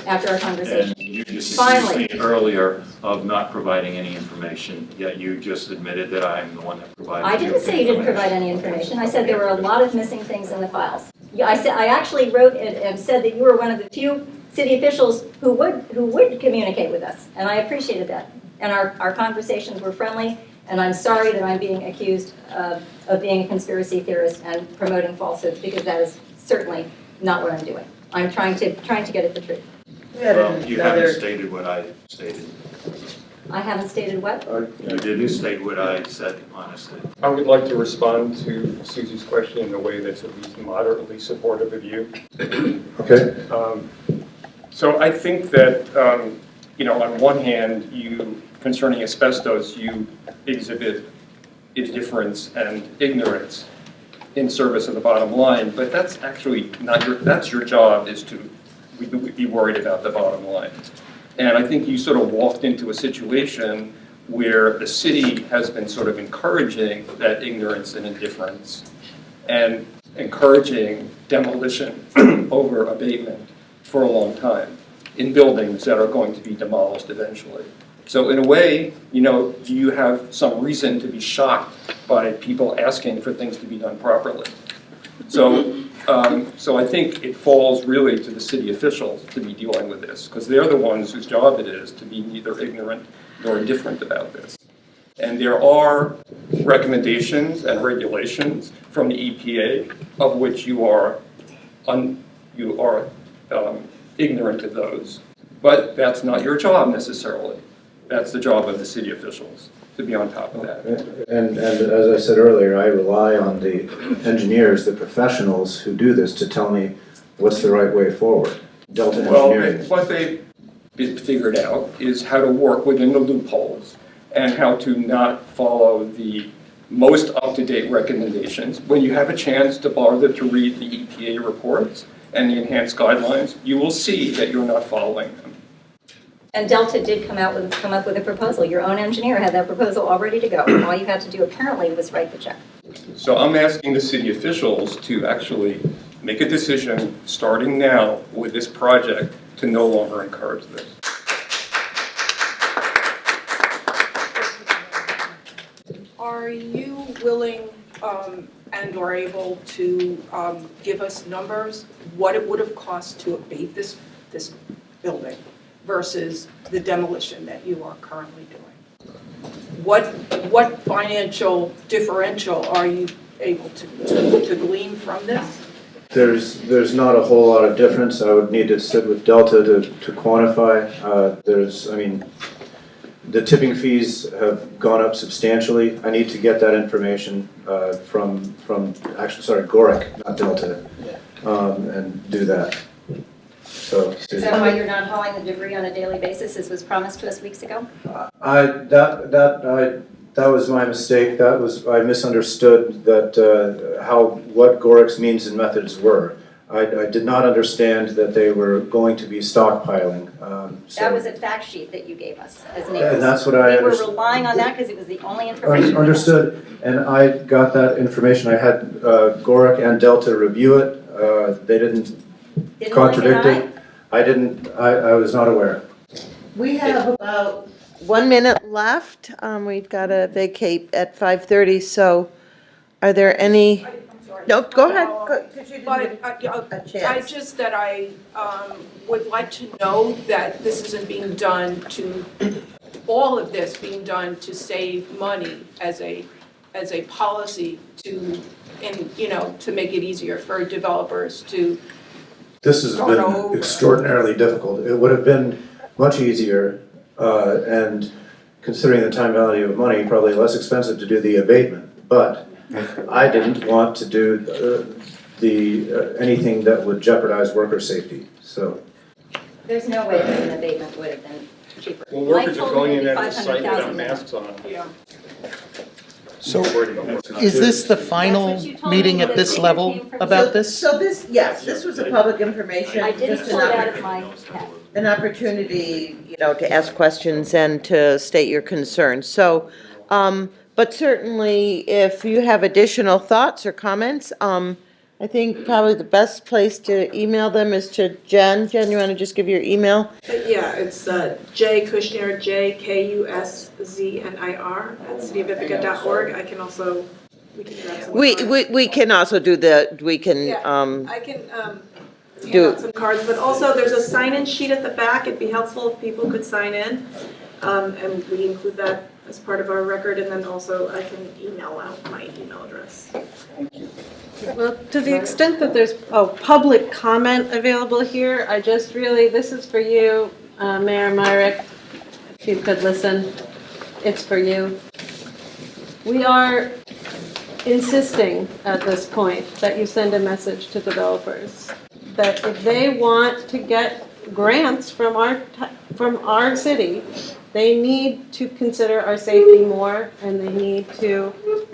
after our conversation. And you just Finally. accused me earlier of not providing any information, yet you just admitted that I'm the one that provided I didn't say you didn't provide any information. I said there were a lot of missing things in the files. I actually wrote and said that you were one of the few city officials who would communicate with us, and I appreciated that. And our conversations were friendly, and I'm sorry that I'm being accused of being a conspiracy theorist and promoting falsehoods, because that is certainly not what I'm doing. I'm trying to get at the truth. Well, you haven't stated what I stated. I haven't stated what? You didn't state what I said, honestly. I would like to respond to Susie's question in a way that's at least moderately supportive of you. Okay. So I think that, on one hand, concerning asbestos, you exhibit indifference and ignorance in service of the bottom line, but that's actually that's your job, is to be worried about the bottom line. And I think you sort of walked into a situation where the city has been sort of encouraging that ignorance and indifference and encouraging demolition over abatement for a long time in buildings that are going to be demolished eventually. So in a way, you have some reason to be shocked by people asking for things to be done properly. So I think it falls really to the city officials to be dealing with this, because they're the ones whose job it is to be neither ignorant nor indifferent about this. And there are recommendations and regulations from the EPA of which you are ignorant of those, but that's not your job necessarily. That's the job of the city officials, to be on top of that. And as I said earlier, I rely on the engineers, the professionals who do this, to tell me what's the right way forward. Delta Engineering. What they've figured out is how to work within the loopholes and how to not follow the most up-to-date recommendations. When you have a chance to bother to read the EPA reports and the enhanced guidelines, you will see that you're not following them. And Delta did come up with a proposal. Your own engineer had that proposal all ready to go. All you had to do apparently was write the check. So I'm asking the city officials to actually make a decision starting now with this project to no longer encourage this. Are you willing and or able to give us numbers, what it would have cost to abate this building versus the demolition that you are currently doing? What financial differential are you able to glean from this? There's not a whole lot of difference. I would need to sit with Delta to quantify. The tipping fees have gone up substantially. I need to get that information from Gorick, not Delta, and do that. So, Is that why you're not hauling the debris on a daily basis, as was promised to us weeks ago? That was my mistake. I misunderstood what Gorix means and methods were. I did not understand that they were going to be stockpiling. That was a fact sheet that you gave us as And neighbors. that's what I We were understood. relying on that because it was the only information. we had. Understood, and I got that information. I had Gorick and Delta review it. They didn't contradict it. I was not aware. We have about 1 minute left. We've got to vacate at 5:30, so are there any? No, go ahead. Because you didn't get a chance. I would like to know that this isn't being done to, all of this being done to save money as a policy to make it easier for developers to. This has been extraordinarily difficult. It would have been much easier, and considering the time value of money, probably less expensive to do the abatement. But I didn't want to do anything that would jeopardize worker safety, so. There's no way that an abatement would have been cheaper. Well, workers Mike are told me going in it'd and be out of the site without $500,000. masks on. Yeah. So Worried about what's is this the final That's what you told me meeting when at the this figure level came from- about this? So this was a public information. I didn't just pull it out of my head. an opportunity, to ask questions and to state your concerns. So, but certainly if you have additional thoughts or comments, I think probably the best place to email them is to Jen. Jen, you want to just give your email? Yeah, it's J Kushner, JKUSZNIR @cityofithaca.org. I can also, we can grab some cards. We can also do we can, Yeah, I can hand do- out some cards, but also there's a sign-in sheet at the back. It'd be helpful if people could sign in. And we include that as part of our record, and then also I can email out my email address. Well, to the extent that there's public comment available here, I just really, this is for you, Mayor Myrick, if you could listen, it's for you. We are insisting at this point that you send a message to developers, that if they want to get grants from our city, they need to consider our safety more, and they need to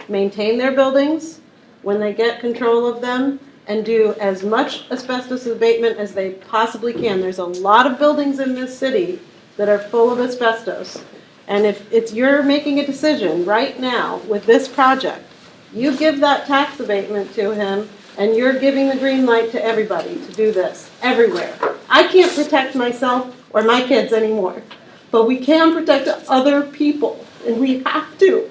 maintain their buildings when they get control of them, and do as much asbestos abatement as they possibly can. There's a lot of buildings in this city that are full of asbestos. And if you're making a decision right now with this project, you give that tax abatement to him, and you're giving the green light to everybody to do this, everywhere. I can't protect myself or my kids anymore, but we can protect other people, and we have to.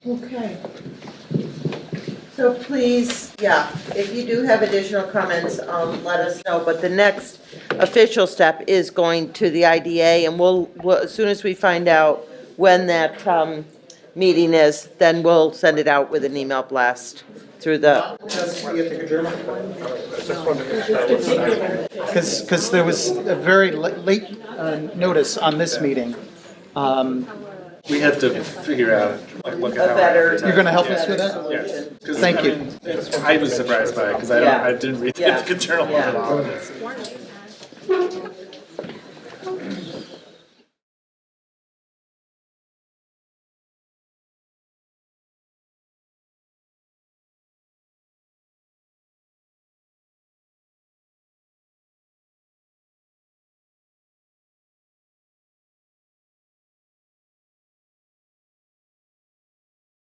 Okay. So please, if you do have additional comments, let us know. But the next official step is going to the IDA, and we'll as soon as we find out when that meeting is, then we'll send it out with an email blast through the. Because there was a very late notice on this meeting. We had to figure out, look at A better- You're going to help us with that? Yes. 'Cause, Thank I you. mean, I was surprised by it because I didn't read the journal at all.